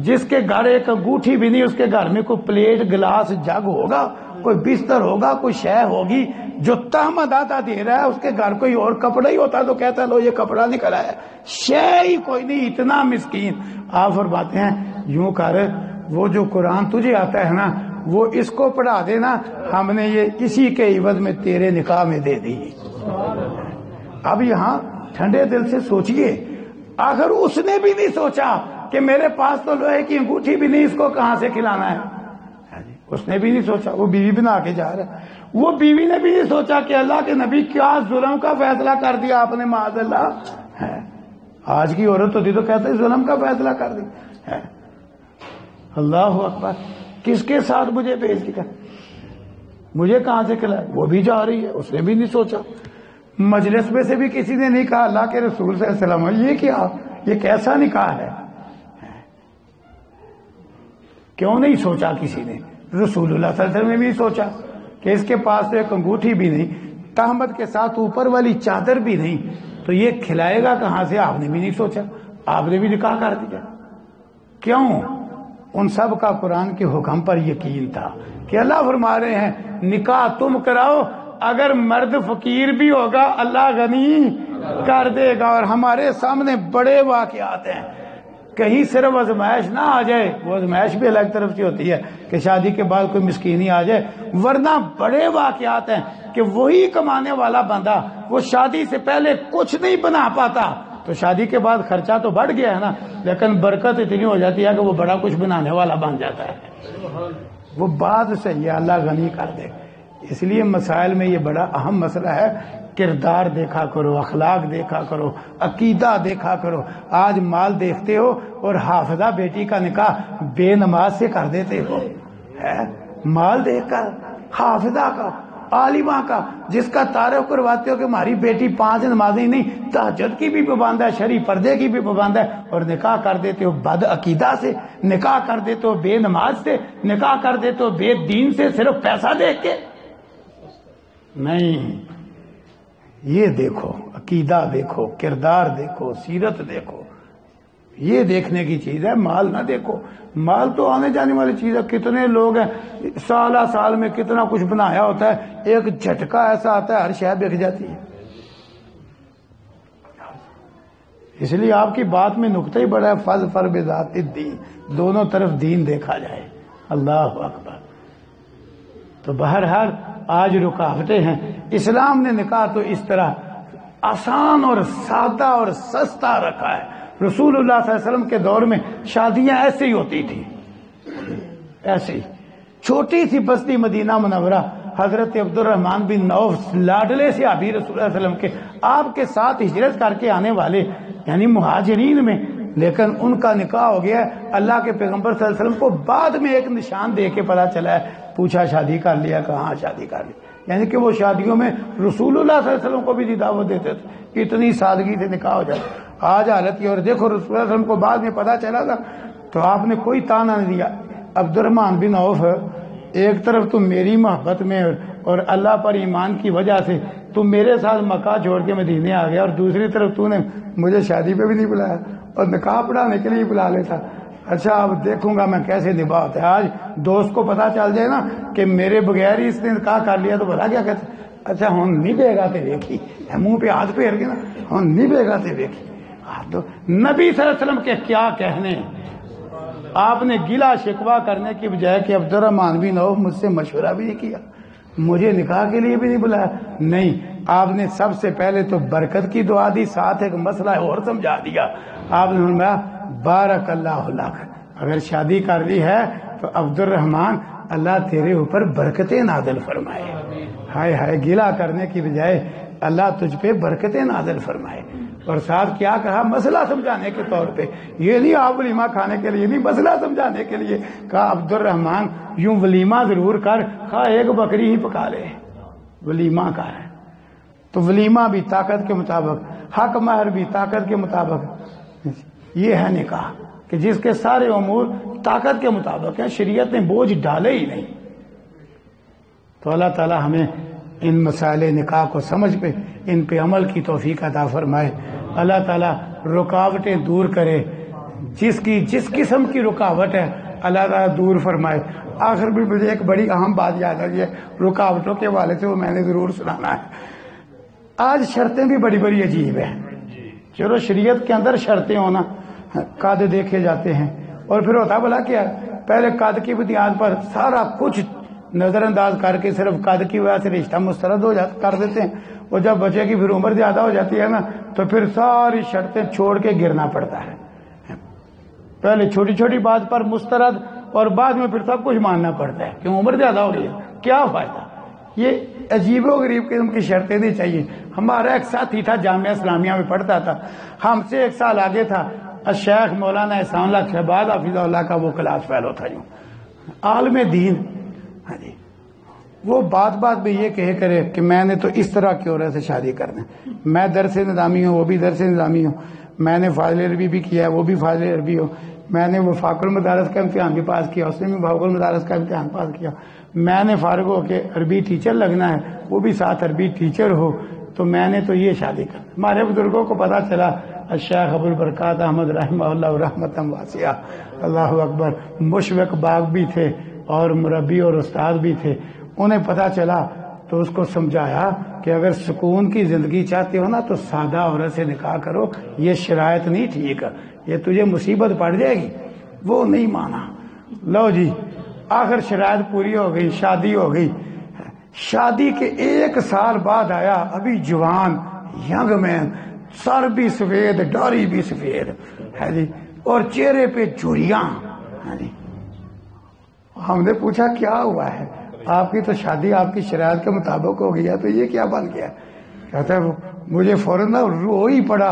جس کے گھر ایک انگوٹھی بھی نہیں اس کے گھر میں کوئی پلیٹ گلاس جگ ہوگا, کوئی بستر ہوگا, کوئی شے ہوگی. جو تہمت آتا دے رہا ہے اس کے گھر کوئی اور کپڑا ہی ہوتا تو کہتا لو یہ کپڑا نکلا ہے. شے ہی کوئی نہیں, اتنا مسکین. آپ فرماتے ہیں یوں کر, وہ جو قرآن تجھے آتا ہے نا وہ اس کو پڑھا دینا, ہم نے یہ اسی کے عوض میں تیرے نکاح میں دے دی. اب یہاں ٹھنڈے دل سے سوچئے, آخر اس نے بھی نہیں سوچا کہ میرے پاس تو لوہے کی انگوٹھی بھی نہیں, اس کو کہاں سے کھلانا ہے. اس نے بھی نہیں سوچا. وہ بیوی بنا کے جا رہا ہے. وہ بیوی نے بھی نہیں سوچا کہ اللہ کے نبی کیا ظلم کا فیصلہ کر دیا آپ نے, معاذ اللہ. آج کی عورت ہوتی تو کہتے ظلم کا فیصلہ کر دیا. اللہ اکبر. کس کے ساتھ مجھے بھیج دیا, مجھے کہاں سے کھلائے. وہ بھی جا رہی ہے, اس نے بھی نہیں سوچا. مجلس میں سے بھی کسی نے نہیں کہا اللہ کے رسول صلی اللہ علیہ وسلم یہ کیا, یہ کیسا نکاح ہے. کیوں نہیں سوچا کسی نے؟ رسول اللہ صلی اللہ علیہ وسلم نے بھی سوچا کہ اس کے پاس تو ایک انگوٹھی بھی نہیں, تہمت کے ساتھ اوپر والی چادر بھی نہیں, تو یہ کھلائے گا کہاں سے. آپ نے بھی نہیں سوچا, آپ نے بھی نکاح کر دیا. کیوں؟ ان سب کا قرآن کے حکم پر یقین تھا کہ اللہ فرما رہے ہیں نکاح تم کراؤ, اگر مرد فقیر بھی ہوگا اللہ غنی کر دے گا. اور ہمارے سامنے بڑے واقعات ہیں, کہیں صرف آزمائش نہ آ جائے, وہ آزمائش بھی الگ طرف سے ہوتی ہے کہ شادی کے بعد کوئی مسکینی آ جائے, ورنہ بڑے واقعات ہیں کہ وہی کمانے والا بندہ وہ شادی سے پہلے کچھ نہیں بنا پاتا, تو شادی کے بعد خرچہ تو بڑھ گیا ہے نا, لیکن برکت اتنی ہو جاتی ہے کہ وہ بڑا کچھ بنانے والا بن جاتا ہے. وہ بعد سے یہ اللہ غنی کر دے. اس لیے مسائل میں یہ بڑا اہم مسئلہ ہے. کردار دیکھا کرو, اخلاق دیکھا کرو, عقیدہ دیکھا کرو. آج مال دیکھتے ہو اور حافظہ بیٹی کا نکاح بے نماز سے کر دیتے ہو. مال دیکھ کر حافظہ کا, عالمہ کا, جس کا تعارف کرواتے ہو کہ ہماری بیٹی 5 نمازیں نہیں, تہجد کی بھی پابند ہے, شرعی پردے کی بھی پابند ہے, اور نکاح کر دیتے ہو بد عقیدہ سے, نکاح کر دیتے ہو بے نماز سے, نکاح کر دیتے ہو بے دین سے, صرف پیسہ دیکھ کے. نہیں, یہ دیکھو, عقیدہ دیکھو, کردار دیکھو, سیرت دیکھو. یہ دیکھنے کی چیز ہے, مال نہ دیکھو. مال تو آنے جانے والی چیز ہے. کتنے لوگ ہیں سال میں کتنا کچھ بنایا ہوتا ہے, ایک جھٹکا ایسا آتا ہے ہر شے بک جاتی ہے. اس لیے آپ کی بات میں نقطہ ہی بڑا ہے, فضفر بذات الدین, دونوں طرف دین دیکھا جائے. اللہ اکبر. تو بہرحال آج رکاوٹیں ہیں. اسلام نے نکاح تو اس طرح آسان اور سادہ اور سستا رکھا ہے. رسول اللہ صلی اللہ علیہ وسلم کے دور میں شادیاں ایسے ہی ہوتی تھی, ایسے ہی. چھوٹی سی بستی مدینہ منورہ, حضرت عبد الرحمن بن عوف لاڈلے سے ابھی رسول اللہ علیہ وسلم کے آپ کے ساتھ ہجرت کر کے آنے والے یعنی مہاجرین میں, لیکن ان کا نکاح ہو گیا ہے. اللہ کے پیغمبر صلی اللہ علیہ وسلم کو بعد میں ایک نشان دے کے پتا چلا ہے, پوچھا شادی کر لیا, کہاں شادی کر لی. یعنی کہ وہ شادیوں میں رسول اللہ صلی اللہ علیہ وسلم کو بھی دعوت دیتے تھے, اتنی سادگی سے نکاح ہو جاتا. آج حالت کی, اور دیکھو رسول اللہ علیہ وسلم کو بعد میں پتا چلا تھا تو آپ نے کوئی تانا نہیں دیا. عبد الرحمن بن عوف, ایک طرف تم میری محبت میں اور اللہ پر ایمان کی وجہ سے تم میرے ساتھ مکہ چھوڑ کے مدینے آ گیا, اور دوسری طرف تو نے مجھے شادی پہ بھی نہیں بلایا اور نکاح پڑھانے کے لیے بلا لیتا. اچھا اب دیکھوں گا میں کیسے نباہ ہوتا ہے. آج دوست کو پتا چل جائے نا کہ میرے بغیر ہی اس نے نکاح کر لیا تو بتا کیا کہتے اچھا ہوں نہیں بے گا تے دیکھی منہ پہ ہاتھ پھیر کے نا ہوں نہیں بے گا تے دیکھی. نبی صلی اللہ علیہ وسلم کے کیا کہنے, آپ نے گلا شکوا کرنے کی بجائے کہ عبد الرحمن بن عوف مجھ سے مشورہ بھی نہیں کیا, مجھے نکاح کے لیے بھی نہیں بلایا. نہیں, آپ نے سب سے پہلے تو برکت کی دعا دی, ساتھ ایک مسئلہ اور سمجھا دیا. آپ نے فرمایا بارک اللہ لک, اگر شادی کر لی ہے تو عبد الرحمن اللہ تیرے اوپر برکتیں نازل فرمائے. ہائے ہائے, گلا کرنے کی بجائے اللہ تجھ پہ برکتیں نازل فرمائے. اور ساتھ کیا کہا, مسئلہ سمجھانے کے طور پہ, یہ نہیں آپ ولیمہ کھانے کے لیے نہیں, مسئلہ سمجھانے کے لیے کہا عبد الرحمن یوں ولیمہ ضرور کر, کہا ایک بکری ہی پکا لے, ولیمہ کا ہے تو ولیمہ بھی طاقت کے مطابق, حق مہر بھی طاقت کے مطابق. یہ ہے نکاح کہ جس کے سارے امور طاقت کے مطابق ہیں, شریعت نے بوجھ ڈالے ہی نہیں. تو اللہ تعالی ہمیں ان مسائل نکاح کو سمجھ پہ, ان پہ عمل کی توفیق عطا فرمائے. اللہ تعالی رکاوٹیں دور کرے, جس قسم کی رکاوٹ ہے اللہ تعالی دور فرمائے. آخر بھی مجھے ایک بڑی اہم بات یاد آ گئی ہے رکاوٹوں کے حوالے سے, وہ میں نے ضرور سنانا ہے. آج شرطیں بھی بڑی بڑی عجیب ہیں. چلو شریعت کے اندر شرطیں ہونا, قد دیکھے جاتے ہیں, اور پھر ہوتا بلا کیا, پہلے قد کی بنیاد پر سارا کچھ نظر انداز کر کے صرف قد کی وجہ سے رشتہ مسترد ہو جاتا کر دیتے ہیں, اور جب بچے کی پھر عمر زیادہ ہو جاتی ہے نا تو پھر ساری شرطیں چھوڑ کے گرنا پڑتا ہے. پہلے چھوٹی چھوٹی بات پر مسترد, اور بعد میں پھر سب کچھ ماننا پڑتا ہے کیوں عمر زیادہ ہو رہی ہے, کیا فائدہ. یہ عجیب و غریب قسم کی شرطیں نہیں چاہیے. ہمارا ایک ساتھی تھا جامعہ اسلامیہ میں پڑھتا تھا, ہم سے ایک سال آگے تھا, الشیخ مولانا احسان اللہ شہباز حفظہ اللہ کا وہ کلاس فیلو تھا, یوں عالم دین. ہاں جی, وہ بات میں یہ کہے کرے کہ میں نے تو اس طرح کی عورت سے شادی کرنا ہے, میں درس نظامی ہوں, وہ بھی درس نظامی ہوں, میں نے فاضل عربی بھی کیا ہے, وہ بھی فاضل عربی ہو, میں نے وفاق المدارس کا امتحان بھی پاس کیا, اس نے بھی وفاق المدارس کا امتحان پاس کیا, میں نے فارغ ہو کے عربی ٹیچر لگنا ہے, وہ بھی ساتھ عربی ٹیچر ہو, تو میں نے تو یہ شادی کرنا. ہمارے بزرگوں کو پتا چلا, الشیخ ابو البرکات احمد رحمہ اللہ رحمۃ واسعہ, اللہ اکبر, مشفق باغ بھی تھے اور مربی اور استاد بھی تھے. انہیں پتا چلا تو اس کو سمجھایا کہ اگر سکون کی زندگی چاہتے ہو نا تو سادہ عورت سے نکاح کرو, یہ شرائط نہیں ٹھیک, یہ تجھے مصیبت پڑ جائے گی. وہ نہیں مانا. لو جی, آخر شرائط پوری ہو گئی, شادی ہو گئی. شادی کے 1 سال بعد آیا ابھی جوان ینگ مین, سر بھی سفید, داڑھی بھی سفید ہے جی, اور چہرے پہ جھریاں. ہم نے پوچھا کیا ہوا ہے, آپ کی تو شادی آپ کی شرائط کے مطابق ہو گئی ہے, تو یہ کیا بن گیا؟ کہتا ہے مجھے فوراً رو ہی پڑا,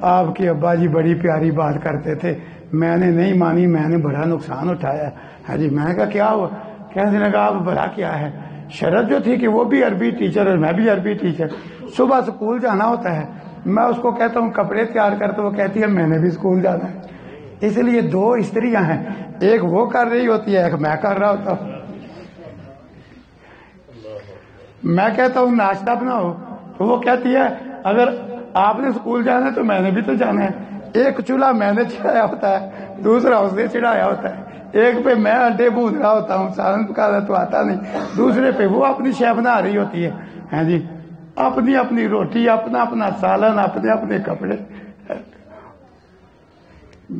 آپ کے ابا جی بڑی پیاری بات کرتے تھے, میں نے نہیں مانی, میں نے بڑا نقصان اٹھایا ہے جی. میں نے کہا کیا ہوا؟ کہنے لگا آپ بڑا کیا ہے, شرط جو تھی کہ وہ بھی عربی ٹیچر اور میں بھی عربی ٹیچر, صبح اسکول جانا ہوتا ہے, میں اس کو کہتا ہوں کپڑے تیار کر, تو وہ کہتی ہے میں نے بھی اسکول جانا ہے. اس لیے 2 استریاں ہیں, ایک وہ کر رہی ہوتی ہے, ایک میں کر رہا ہوتا ہوں. میں کہتا ہوں ناشتہ بناؤ, تو وہ کہتی ہے اگر آپ نے اسکول جانا ہے تو میں نے بھی تو جانا ہے. ایک چولہا میں نے چڑھایا ہوتا ہے, دوسرا اس نے چڑھایا ہوتا ہے. ایک پہ میں انڈے بھون رہا ہوتا ہوں, سالن پکانا تو آتا نہیں, دوسرے پہ وہ اپنی شے بنا رہی ہوتی ہے. ہاں جی, اپنی اپنی روٹی, اپنا اپنا سالن, اپنے اپنے کپڑے.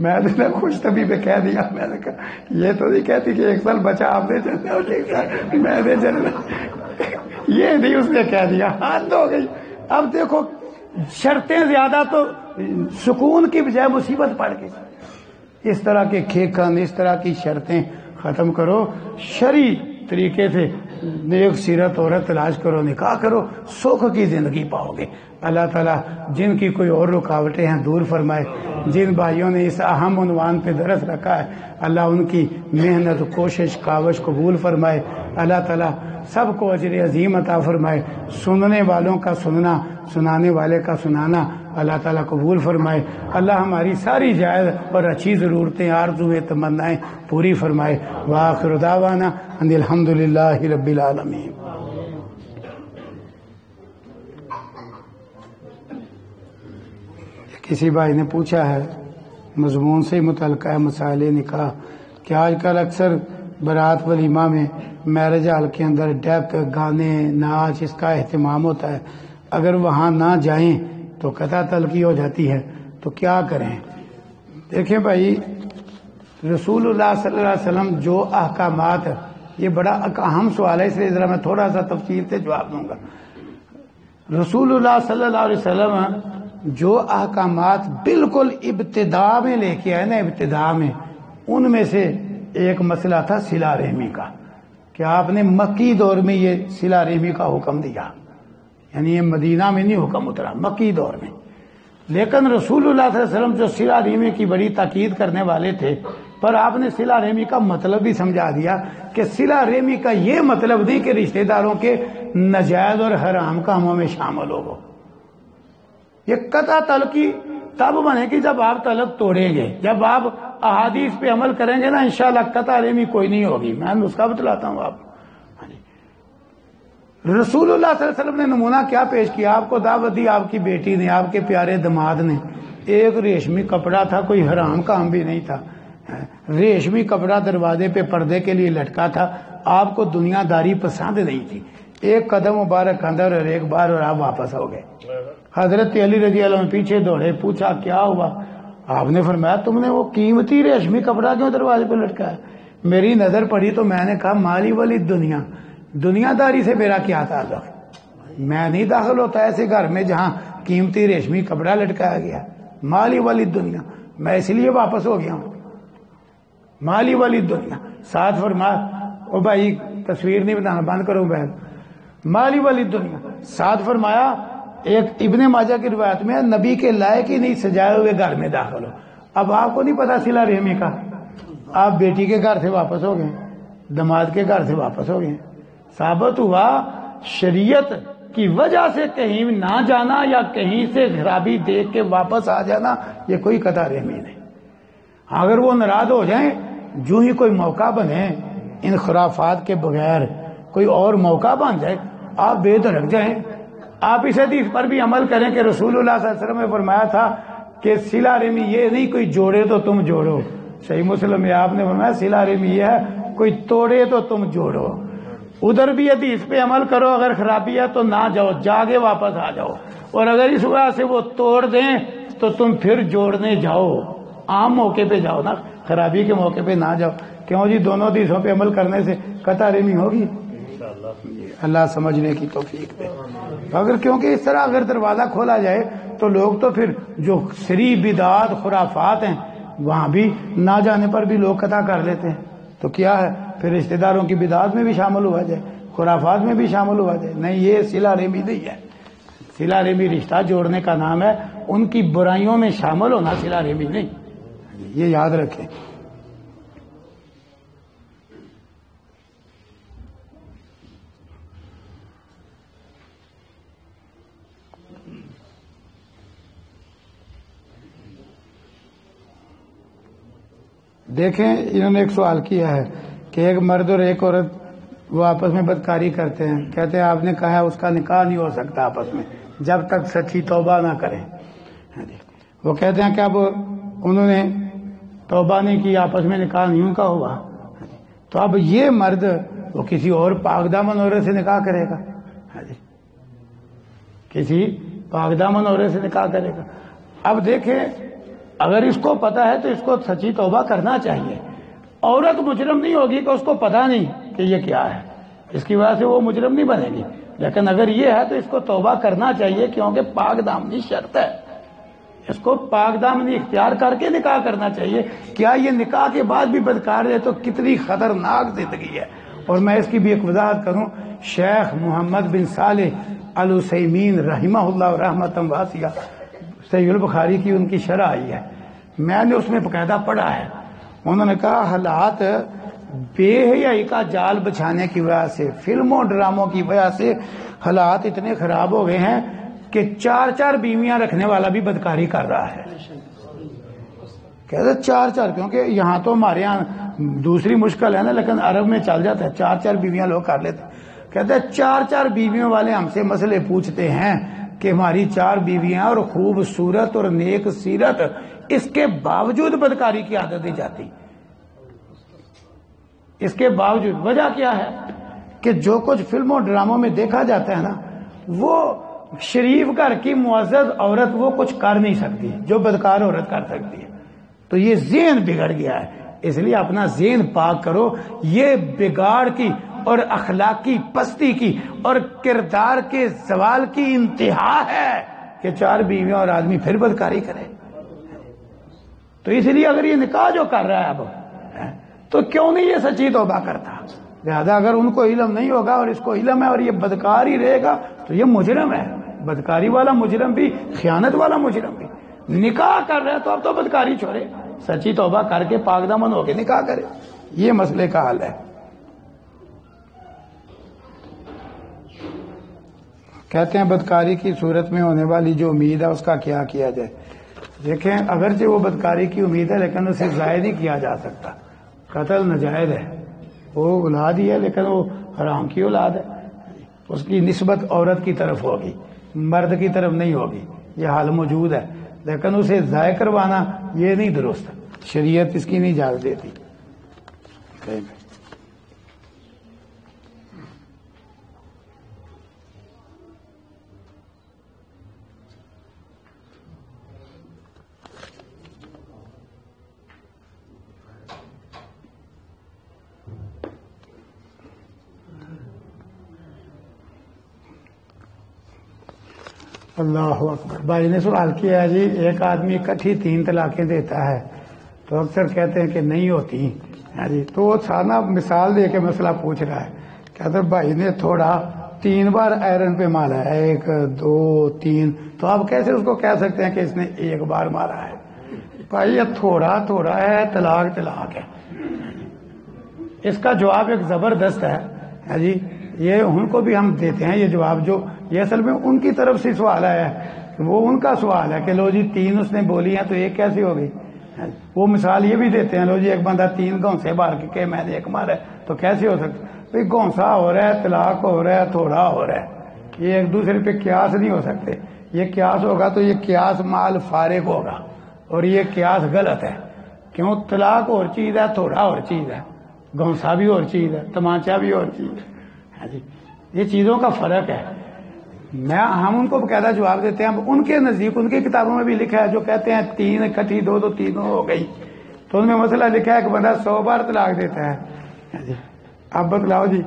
میں نے خوش طبی پہ کہہ دیا, میں نے کہا یہ تو نہیں کہتی کہ 1 سال بچہ آپ نے چلنا اور 1 سال میں نے چلنا, یہ نہیں اس نے کہہ دیا, حد ہو گئی. اب دیکھو شرطیں زیادہ تو سکون کی بجائے مصیبت پڑ گئی. اس طرح کے کھیکن, اس طرح کی شرطیں ختم کرو, شرعی طریقے سے نیک سیرت عورت تلاش کرو, نکاح کرو, سکھ کی زندگی پاؤ گے. اللہ تعالیٰ جن کی کوئی اور رکاوٹیں ہیں دور فرمائے, جن بھائیوں نے اس اہم عنوان پہ درس رکھا ہے اللہ ان کی محنت, کوشش, کاوش قبول فرمائے. اللہ تعالیٰ سب کو اجر عظیم عطا فرمائے. سننے والوں کا سننا, سنانے والے کا سنانا اللہ تعالیٰ قبول فرمائے. اللہ ہماری ساری جائز اور اچھی ضرورتیں, آرزویں, تمنائیں پوری فرمائے. وآخر دعوانا ان الحمدللہ رب العالمین. کسی بھائی نے پوچھا ہے مضمون سے ہی متعلقہ ہے، مسائل نکاح، کہ آج کل اکثر برات ولیمہ میں میرج ہال کے اندر ڈیک، گانے، ناچ اس کا اہتمام ہوتا ہے. اگر وہاں نہ جائیں تو قطع تلقی ہو جاتی ہے، تو کیا کریں؟ دیکھیں بھائی، رسول اللہ صلی اللہ علیہ وسلم جو احکامات، یہ بڑا اہم سوال ہے، اس لیے ذرا میں تھوڑا سا تفصیل سے جواب دوں گا. رسول اللہ صلی اللہ علیہ وسلم جو احکامات بالکل ابتدا میں لے کے آئے نا، ابتدا میں، ان میں سے ایک مسئلہ تھا صلہ رحمی کا، کہ آپ نے مکی دور میں یہ صلہ رحمی کا حکم دیا، یعنی یہ مدینہ میں نہیں حکم اترا، مکی دور میں. لیکن رسول اللہ صلی اللہ علیہ وسلم جو صلہ رحمی کی بڑی تاکید کرنے والے تھے، پر آپ نے صلہ رحمی کا مطلب بھی سمجھا دیا کہ صلہ رحمی کا یہ مطلب نہیں کہ رشتہ داروں کے ناجائز اور حرام کاموں میں شامل ہو. یہ قطع تلقی تب بنے گی جب آپ تعلق توڑیں گے، جب آپ احادیث پہ عمل کریں گے نا، انشاءاللہ قطع رحمی کوئی نہیں ہوگی. میں نسخہ بتلاتا ہوں آپ. رسول اللہ صلی اللہ علیہ وسلم نے نمونہ کیا پیش کیا؟ آپ کو دعوت دی آپ کی بیٹی نے، آپ کے پیارے داماد نے. ایک ریشمی کپڑا تھا، کوئی حرام کام بھی نہیں تھا، ریشمی کپڑا دروازے پہ پردے کے لیے لٹکا تھا. آپ کو دنیا داری پسند نہیں تھی. ایک قدم مبارک اندر اور ایک بار اور آپ واپس ہو گئے. حضرت علی رضی اللہ عنہ پیچھے دوڑے، پوچھا کیا ہوا؟ آپ نے فرمایا تم نے وہ قیمتی ریشمی کپڑا کیوں دروازے پہ لٹکایا؟ میری نظر پڑی تو میں نے کہا مالی والی دنیا داری سے میرا کیا تعلق؟ میں نہیں داخل ہوتا ایسے گھر میں جہاں قیمتی ریشمی کپڑا لٹکایا گیا. مالی والی دنیا، میں اس لیے واپس ہو گیا ہوں. مالی والی دنیا. ساتھ فرمایا، او بھائی تصویر نہیں بتانا، بند کرو بہن. مالی والی دنیا. ساتھ فرمایا، ایک ابن ماجہ کی روایت میں، نبی کے لائق ہی نہیں سجائے ہوئے گھر میں داخل ہو. اب آپ کو نہیں پتا صلہ رحمی کا، آپ بیٹی کے گھر سے واپس ہو گئے، داماد کے گھر سے واپس ہو گئے. ثابت ہوا شریعت کی وجہ سے کہیں نہ جانا یا کہیں سے خرابی دیکھ کے واپس آ جانا، یہ کوئی قطع رحمی نہیں. اگر وہ ناراض ہو جائیں، جو ہی کوئی موقع بنے ان خرافات کے بغیر، کوئی اور موقع بن جائے، آپ بے دھڑک جائیں. آپ اس حدیث پر بھی عمل کریں کہ رسول اللہ صلی اللہ علیہ وسلم نے فرمایا تھا کہ صلہ رحمی یہ نہیں کوئی جوڑے تو تم جوڑو. صحیح مسلم میں آپ نے فرمایا صلہ رحمی یہ ہے کوئی توڑے تو تم جوڑو. ادھر بھی حدیث پہ عمل کرو، اگر خرابی ہے تو نہ جاؤ، جاگے واپس آ جاؤ. اور اگر اس وجہ سے وہ توڑ دیں تو تم پھر جوڑنے جاؤ. عام موقع پہ جاؤ نا، خرابی کے موقع پہ نہ جاؤ. کیوں جی؟ دونوں حدیثوں پہ عمل کرنے سے قطع رحمی ہوگی. اللہ سمجھنے کی توفیق دے. اگر کیونکہ اس طرح اگر دروازہ کھولا جائے تو لوگ تو پھر جو سری بدعات خرافات ہیں وہاں بھی نہ جانے پر بھی لوگ قطع کر لیتے ہیں. تو کیا ہے پھر رشتہ داروں کی بدعات میں بھی شامل ہوا جائے، خرافات میں بھی شامل ہوا جائے. نہیں، یہ صلہ رحمی نہیں ہے. صلہ رحمی رشتہ جوڑنے کا نام ہے، ان کی برائیوں میں شامل ہونا صلہ رحمی نہیں. یہ یاد رکھیں. دیکھیں، انہوں نے ایک سوال کیا ہے کہ ایک مرد اور ایک عورت وہ آپس میں بدکاری کرتے ہیں. کہتے ہیں آپ نے کہا ہے اس کا نکاح نہیں ہو سکتا آپس میں جب تک سچی توبہ نہ کریں. وہ کہتے ہیں کہ اب انہوں نے توبہ نہیں کی، آپس میں نکاح نہیں کا ہوا، تو اب یہ مرد وہ کسی اور پاک دامن عورت سے نکاح کرے گا، کسی پاک دامن عورت سے نکاح کرے گا. اب دیکھیں، اگر اس کو پتا ہے تو اس کو سچی توبہ کرنا چاہیے. عورت مجرم نہیں ہوگی کہ اس کو پتا نہیں کہ یہ کیا ہے، اس کی وجہ سے وہ مجرم نہیں بنے گی. لیکن اگر یہ ہے تو اس کو توبہ کرنا چاہیے، کیونکہ پاک دامنی شرط ہے. اس کو پاک دامنی اختیار کر کے نکاح کرنا چاہیے. کیا یہ نکاح کے بعد بھی بدکار ہے تو کتنی خطرناک زندگی ہے. اور میں اس کی بھی ایک وضاحت کروں. شیخ محمد بن صالح العثیمین رحمہ اللہ رحمۃ واسعہ، صحیح البخاری کی ان کی شرح آئی ہے، میں نے اس میں باقاعدہ پڑھا ہے. انہوں نے کہا حالات بے حیائی کا جال بچھانے کی وجہ سے، فلموں ڈراموں کی وجہ سے حالات اتنے خراب ہو گئے ہیں کہ 4 بیویاں رکھنے والا بھی بدکاری کر رہا ہے. کہتے 4، کیونکہ یہاں تو ہمارے یہاں دوسری مشکل ہے نا، لیکن عرب میں چل جاتا ہے، 4 بیویاں لوگ کر لیتے. کہتے 4 بیویوں والے ہم سے مسئلے پوچھتے ہیں کہ ہماری 4 بیویاں اور خوبصورت اور نیک سیرت اس کے باوجود بدکاری کی عادت نہیں جاتی. اس کے باوجود وجہ کیا ہے کہ جو کچھ فلموں ڈراموں میں دیکھا جاتا ہے نا، وہ شریف گھر کی معزز عورت وہ کچھ کر نہیں سکتی جو بدکار عورت کر سکتی ہے. تو یہ ذہن بگڑ گیا ہے، اس لیے اپنا ذہن پاک کرو. یہ بگاڑ کی اور اخلاقی پستی کی اور کردار کے زوال کی انتہا ہے کہ 4 بیویاں اور آدمی پھر بدکاری کرے. تو اس لیے اگر یہ نکاح جو کر رہا ہے اب، تو کیوں نہیں یہ سچی توبہ کرتا؟ لہذا اگر ان کو علم نہیں ہوگا اور اس کو علم ہے اور یہ بدکار ہی رہے گا تو یہ مجرم ہے. بدکاری والا مجرم بھی، خیانت والا مجرم بھی. نکاح کر رہا ہے تو اب تو بدکاری چھوڑے، سچی توبہ کر کے پاک دامن ہو کے نکاح کرے. یہ مسئلے کا حل ہے. کہتے ہیں بدکاری کی صورت میں ہونے والی جو امید ہے اس کا کیا کیا جائے؟ دیکھیں، اگرچہ وہ بدکاری کی امید ہے لیکن اسے ضائع نہیں کیا جا سکتا. قتل ناجائز ہے، وہ اولاد ہی ہے لیکن وہ حرام کی اولاد ہے. اس کی نسبت عورت کی طرف ہوگی، مرد کی طرف نہیں ہوگی. یہ حال موجود ہے، لیکن اسے ضائع کروانا یہ نہیں درست. شریعت اس کی نہیں اجازت دیتی. اللہ اکبر. بھائی نے سوال کیا ہے جی، ایک آدمی اکٹھی 3 طلاقیں دیتا ہے تو اکثر کہتے ہیں کہ نہیں ہوتی جی. تو وہ سارا مثال دے کے مسئلہ پوچھ رہا ہے. کہتے بھائی نے تھوڑا 3 بار آئرن پہ مارا ہے، 1 2 3، تو آپ کیسے اس کو کہہ سکتے ہیں کہ اس نے 1 بار مارا ہے؟ بھائی یہ تھوڑا تھوڑا ہے، طلاق طلاق ہے. اس کا جواب ایک زبردست ہے جی. یہ ان کو بھی ہم دیتے ہیں یہ جواب، جو یہ اصل میں ان کی طرف سے سوال آیا ہے. وہ ان کا سوال ہے کہ لو جی 3 اس نے بولی ہیں تو 1 کیسی ہوگی. وہ مثال یہ بھی دیتے ہیں، لو جی ایک بندہ 3 گھونسے مار کے کہ میں نے 1 مارا ہے تو کیسے ہو سکتا؟ بھائی گھونسا ہو رہا ہے، طلاق ہو رہا ہے، تھوڑا ہو رہا ہے. یہ ایک دوسرے پہ قیاس نہیں ہو سکتے. یہ قیاس ہوگا تو یہ قیاس مال فارغ ہوگا اور یہ قیاس غلط ہے. کیوں؟ طلاق اور چیز ہے، تھوڑا اور چیز ہے، گھونسا بھی اور چیز ہے، تمانچہ بھی اور چیز ہے. یہ چیزوں کا فرق ہے. ہم ان کو باقاعدہ جواب دیتے ہیں. ان کے نزدیک ان کی کتابوں میں بھی لکھا ہے، جو کہتے ہیں 3 اکٹھی 2 تو 3 ہو گئی، تو ان میں مسئلہ لکھا ہے کہ بندہ 100 بار طلاق دیتا ہے. اب بتلاؤ جی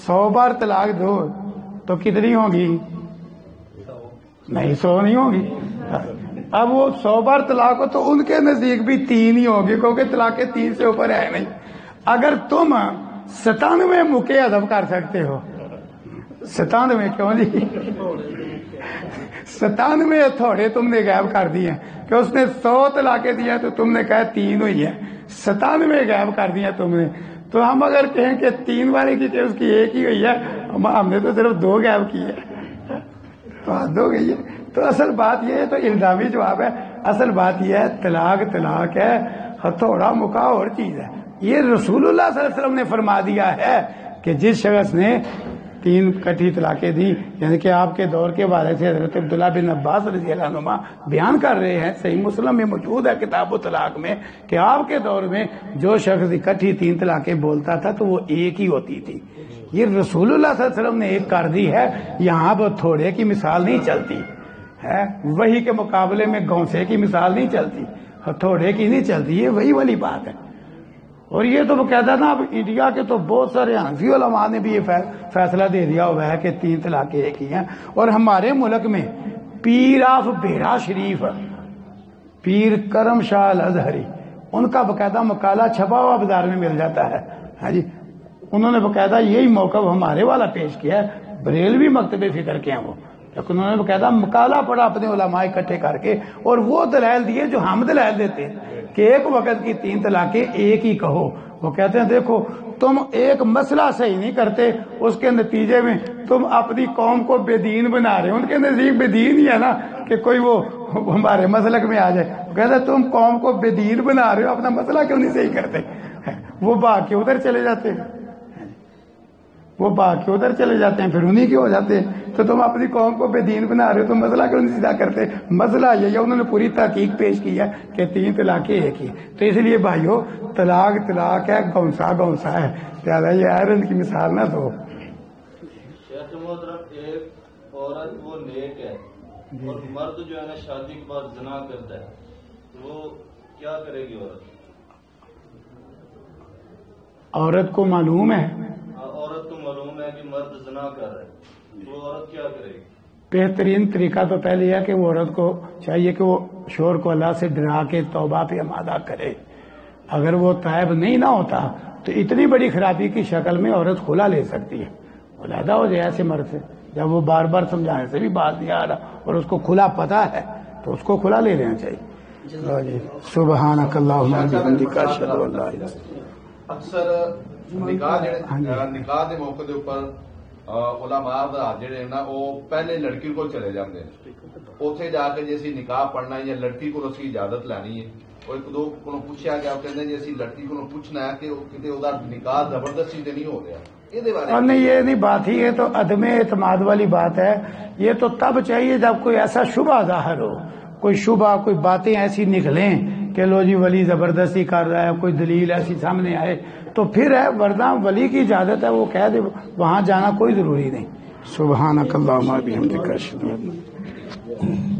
100 بار طلاق دو تو کتنی ہوگی؟ نہیں 100 نہیں ہوگی. اب وہ 100 بار طلاق ہو تو ان کے نزدیک بھی 3 ہی ہوگی، کیونکہ طلاق 3 سے اوپر ہے نہیں. اگر تم 97 مکے ادب کر سکتے ہو، 97 کیوں جی 97 تھوڑے تم نے غائب کر دیے کہ اس نے 100 طلاقیں دی ہیں تو تم نے کہا 3 ہوئی ہے، 97 غائب کر دیا تم نے. تو ہم اگر کہیں کہ 3 والے کی کہ اس کی 1 ہی ہوئی ہے، ہم نے تو صرف 2 غائب کی ہے تو حد ہو گئی ہے. تو اصل بات یہ ہے، تو الزامی جواب ہے. اصل بات یہ ہے طلاق طلاق ہے، ہتھوڑا مکا اور چیز ہے. یہ رسول اللہ صلی اللہ علیہ وسلم نے فرما دیا ہے کہ جس شخص نے 3 کٹھی طلاقیں دی، یعنی کہ آپ کے دور کے بارے سے حضرت عبداللہ بن عباس رضی اللہ عنہما بیان کر رہے ہیں، صحیح مسلم میں موجود ہے کتاب الطلاق میں، کہ آپ کے دور میں جو شخص اکٹھی 3 طلاقیں بولتا تھا تو وہ 1 ہی ہوتی تھی. یہ رسول اللہ صلی اللہ علیہ وسلم نے 1 کر دی ہے. یہاں پر تھوڑے کی مثال نہیں چلتی ہے، وہی کے مقابلے میں گھونسے کی مثال نہیں چلتی، تھوڑے کی نہیں چلتی. یہ وہی والی بات ہے. اور یہ تو وہ کہتا نا، اب انڈیا کے تو بہت سارے حنفی علماء نے بھی یہ فیصلہ دے دیا ہوا ہے کہ 3 طلاقیں 1 ہی ہیں. اور ہمارے ملک میں پیر آف بیڑا شریف، پیر کرم شاہ الازہری، ان کا باقاعدہ مقالہ چھپا ہوا بازار میں مل جاتا ہے. ہاں جی، انہوں نے باقاعدہ یہی موقف ہمارے والا پیش کیا ہے. بریلوی مکتب فکر کے ہیں وہ، لیکن انہوں نے باقاعدہ مقالہ پڑھا اپنے علماء اکٹھے کر کے، اور وہ دلائل دیے جو ہم دلائل دیتے ہیں کہ ایک وقت کی 3 طلاقیں 1 ہی کہو. وہ کہتے ہیں دیکھو تم ایک مسئلہ صحیح نہیں کرتے، اس کے نتیجے میں تم اپنی قوم کو بے دین بنا رہے ہو. ان کے نزدیک بے دین ہی ہے نا کہ کوئی وہ ہمارے مسلک میں آ جائے. کہتے ہیں تم قوم کو بے دین بنا رہے ہو، اپنا مسئلہ کیوں نہیں صحیح کرتے؟ وہ باقی ادھر چلے جاتے ہیں. وہ بھاگ کے ادھر چلے جاتے ہیں، پھر انہی کے ہو جاتے ہیں۔ تو تم اپنی قوم کو بے دین بنا رہے ہو، تو مسئلہ کیوں نہیں سیدھا کرتے؟ مسئلہ یہ ہے انہوں نے پوری تحقیق پیش کی ہے کہ 3 طلاقیں ایک ہی، تو اس لیے بھائیو طلاق ہے، گونسا ہے، لہٰذا یہ آئرن کی مثال نہ دو۔ شیخ محترم، ایک عورت وہ نیک ہے اور مرد جو ہے نا شادی کے بعد زنا کرتا ہے، وہ کیا کرے گی عورت؟ عورت کو معلوم ہے کہ مرد زنا کر رہا ہے، تو عورت کیا کرے گی؟ بہترین طریقہ تو پہلے ہے کہ وہ عورت کو چاہیے کہ وہ شوہر کو اللہ سے ڈرا کے توبہ پہ آمادہ کرے۔ اگر وہ تائب نہیں نہ ہوتا تو اتنی بڑی خرابی کی شکل میں عورت کھلا لے سکتی ہے، علیحدہ ہو جائے ایسے مرد سے، جب وہ بار بار سمجھانے سے بھی بات نہیں آ رہا اور اس کو کھلا پتہ ہے تو اس کو کھلا لے لینا چاہیے۔ سبحانک اللہم وبحمدک اشہد ان لا الہ الا انت۔ اکثر نکاح دے موقع دے اوپر علماء جڑے نا وہ پہلے لڑکی کو چلے جاندے ہیں، اوتھے جا کے جی اسی نکاح پڑھنا یا لڑکی کو اسی اجازت لینی ہے، اور ایک دو کو پوچھا گیا، کہندے جی اسی لڑکی کو پوچھنا ہے کہ کتے او دا نکاح زبردستی تے نہیں ہو رہا، یہ بارے نہیں، یہ نہیں بات ہی، یہ تو عدم اعتماد والی بات ہے۔ یہ تو تب چاہیے جب کوئی ایسا شبہ ظاہر ہو، کوئی شبہ، کوئی باتیں ایسی نکلیں کہ لو جی ولی زبردستی کر رہا ہے، کوئی دلیل ایسی سامنے آئے تو پھر ہے، ورنہ ولی کی اجازت ہے، وہ کہہ دے وہاں جانا کوئی ضروری نہیں۔ سبحانک اللہم وبحمدک اشہد ان لا الہ الا انت۔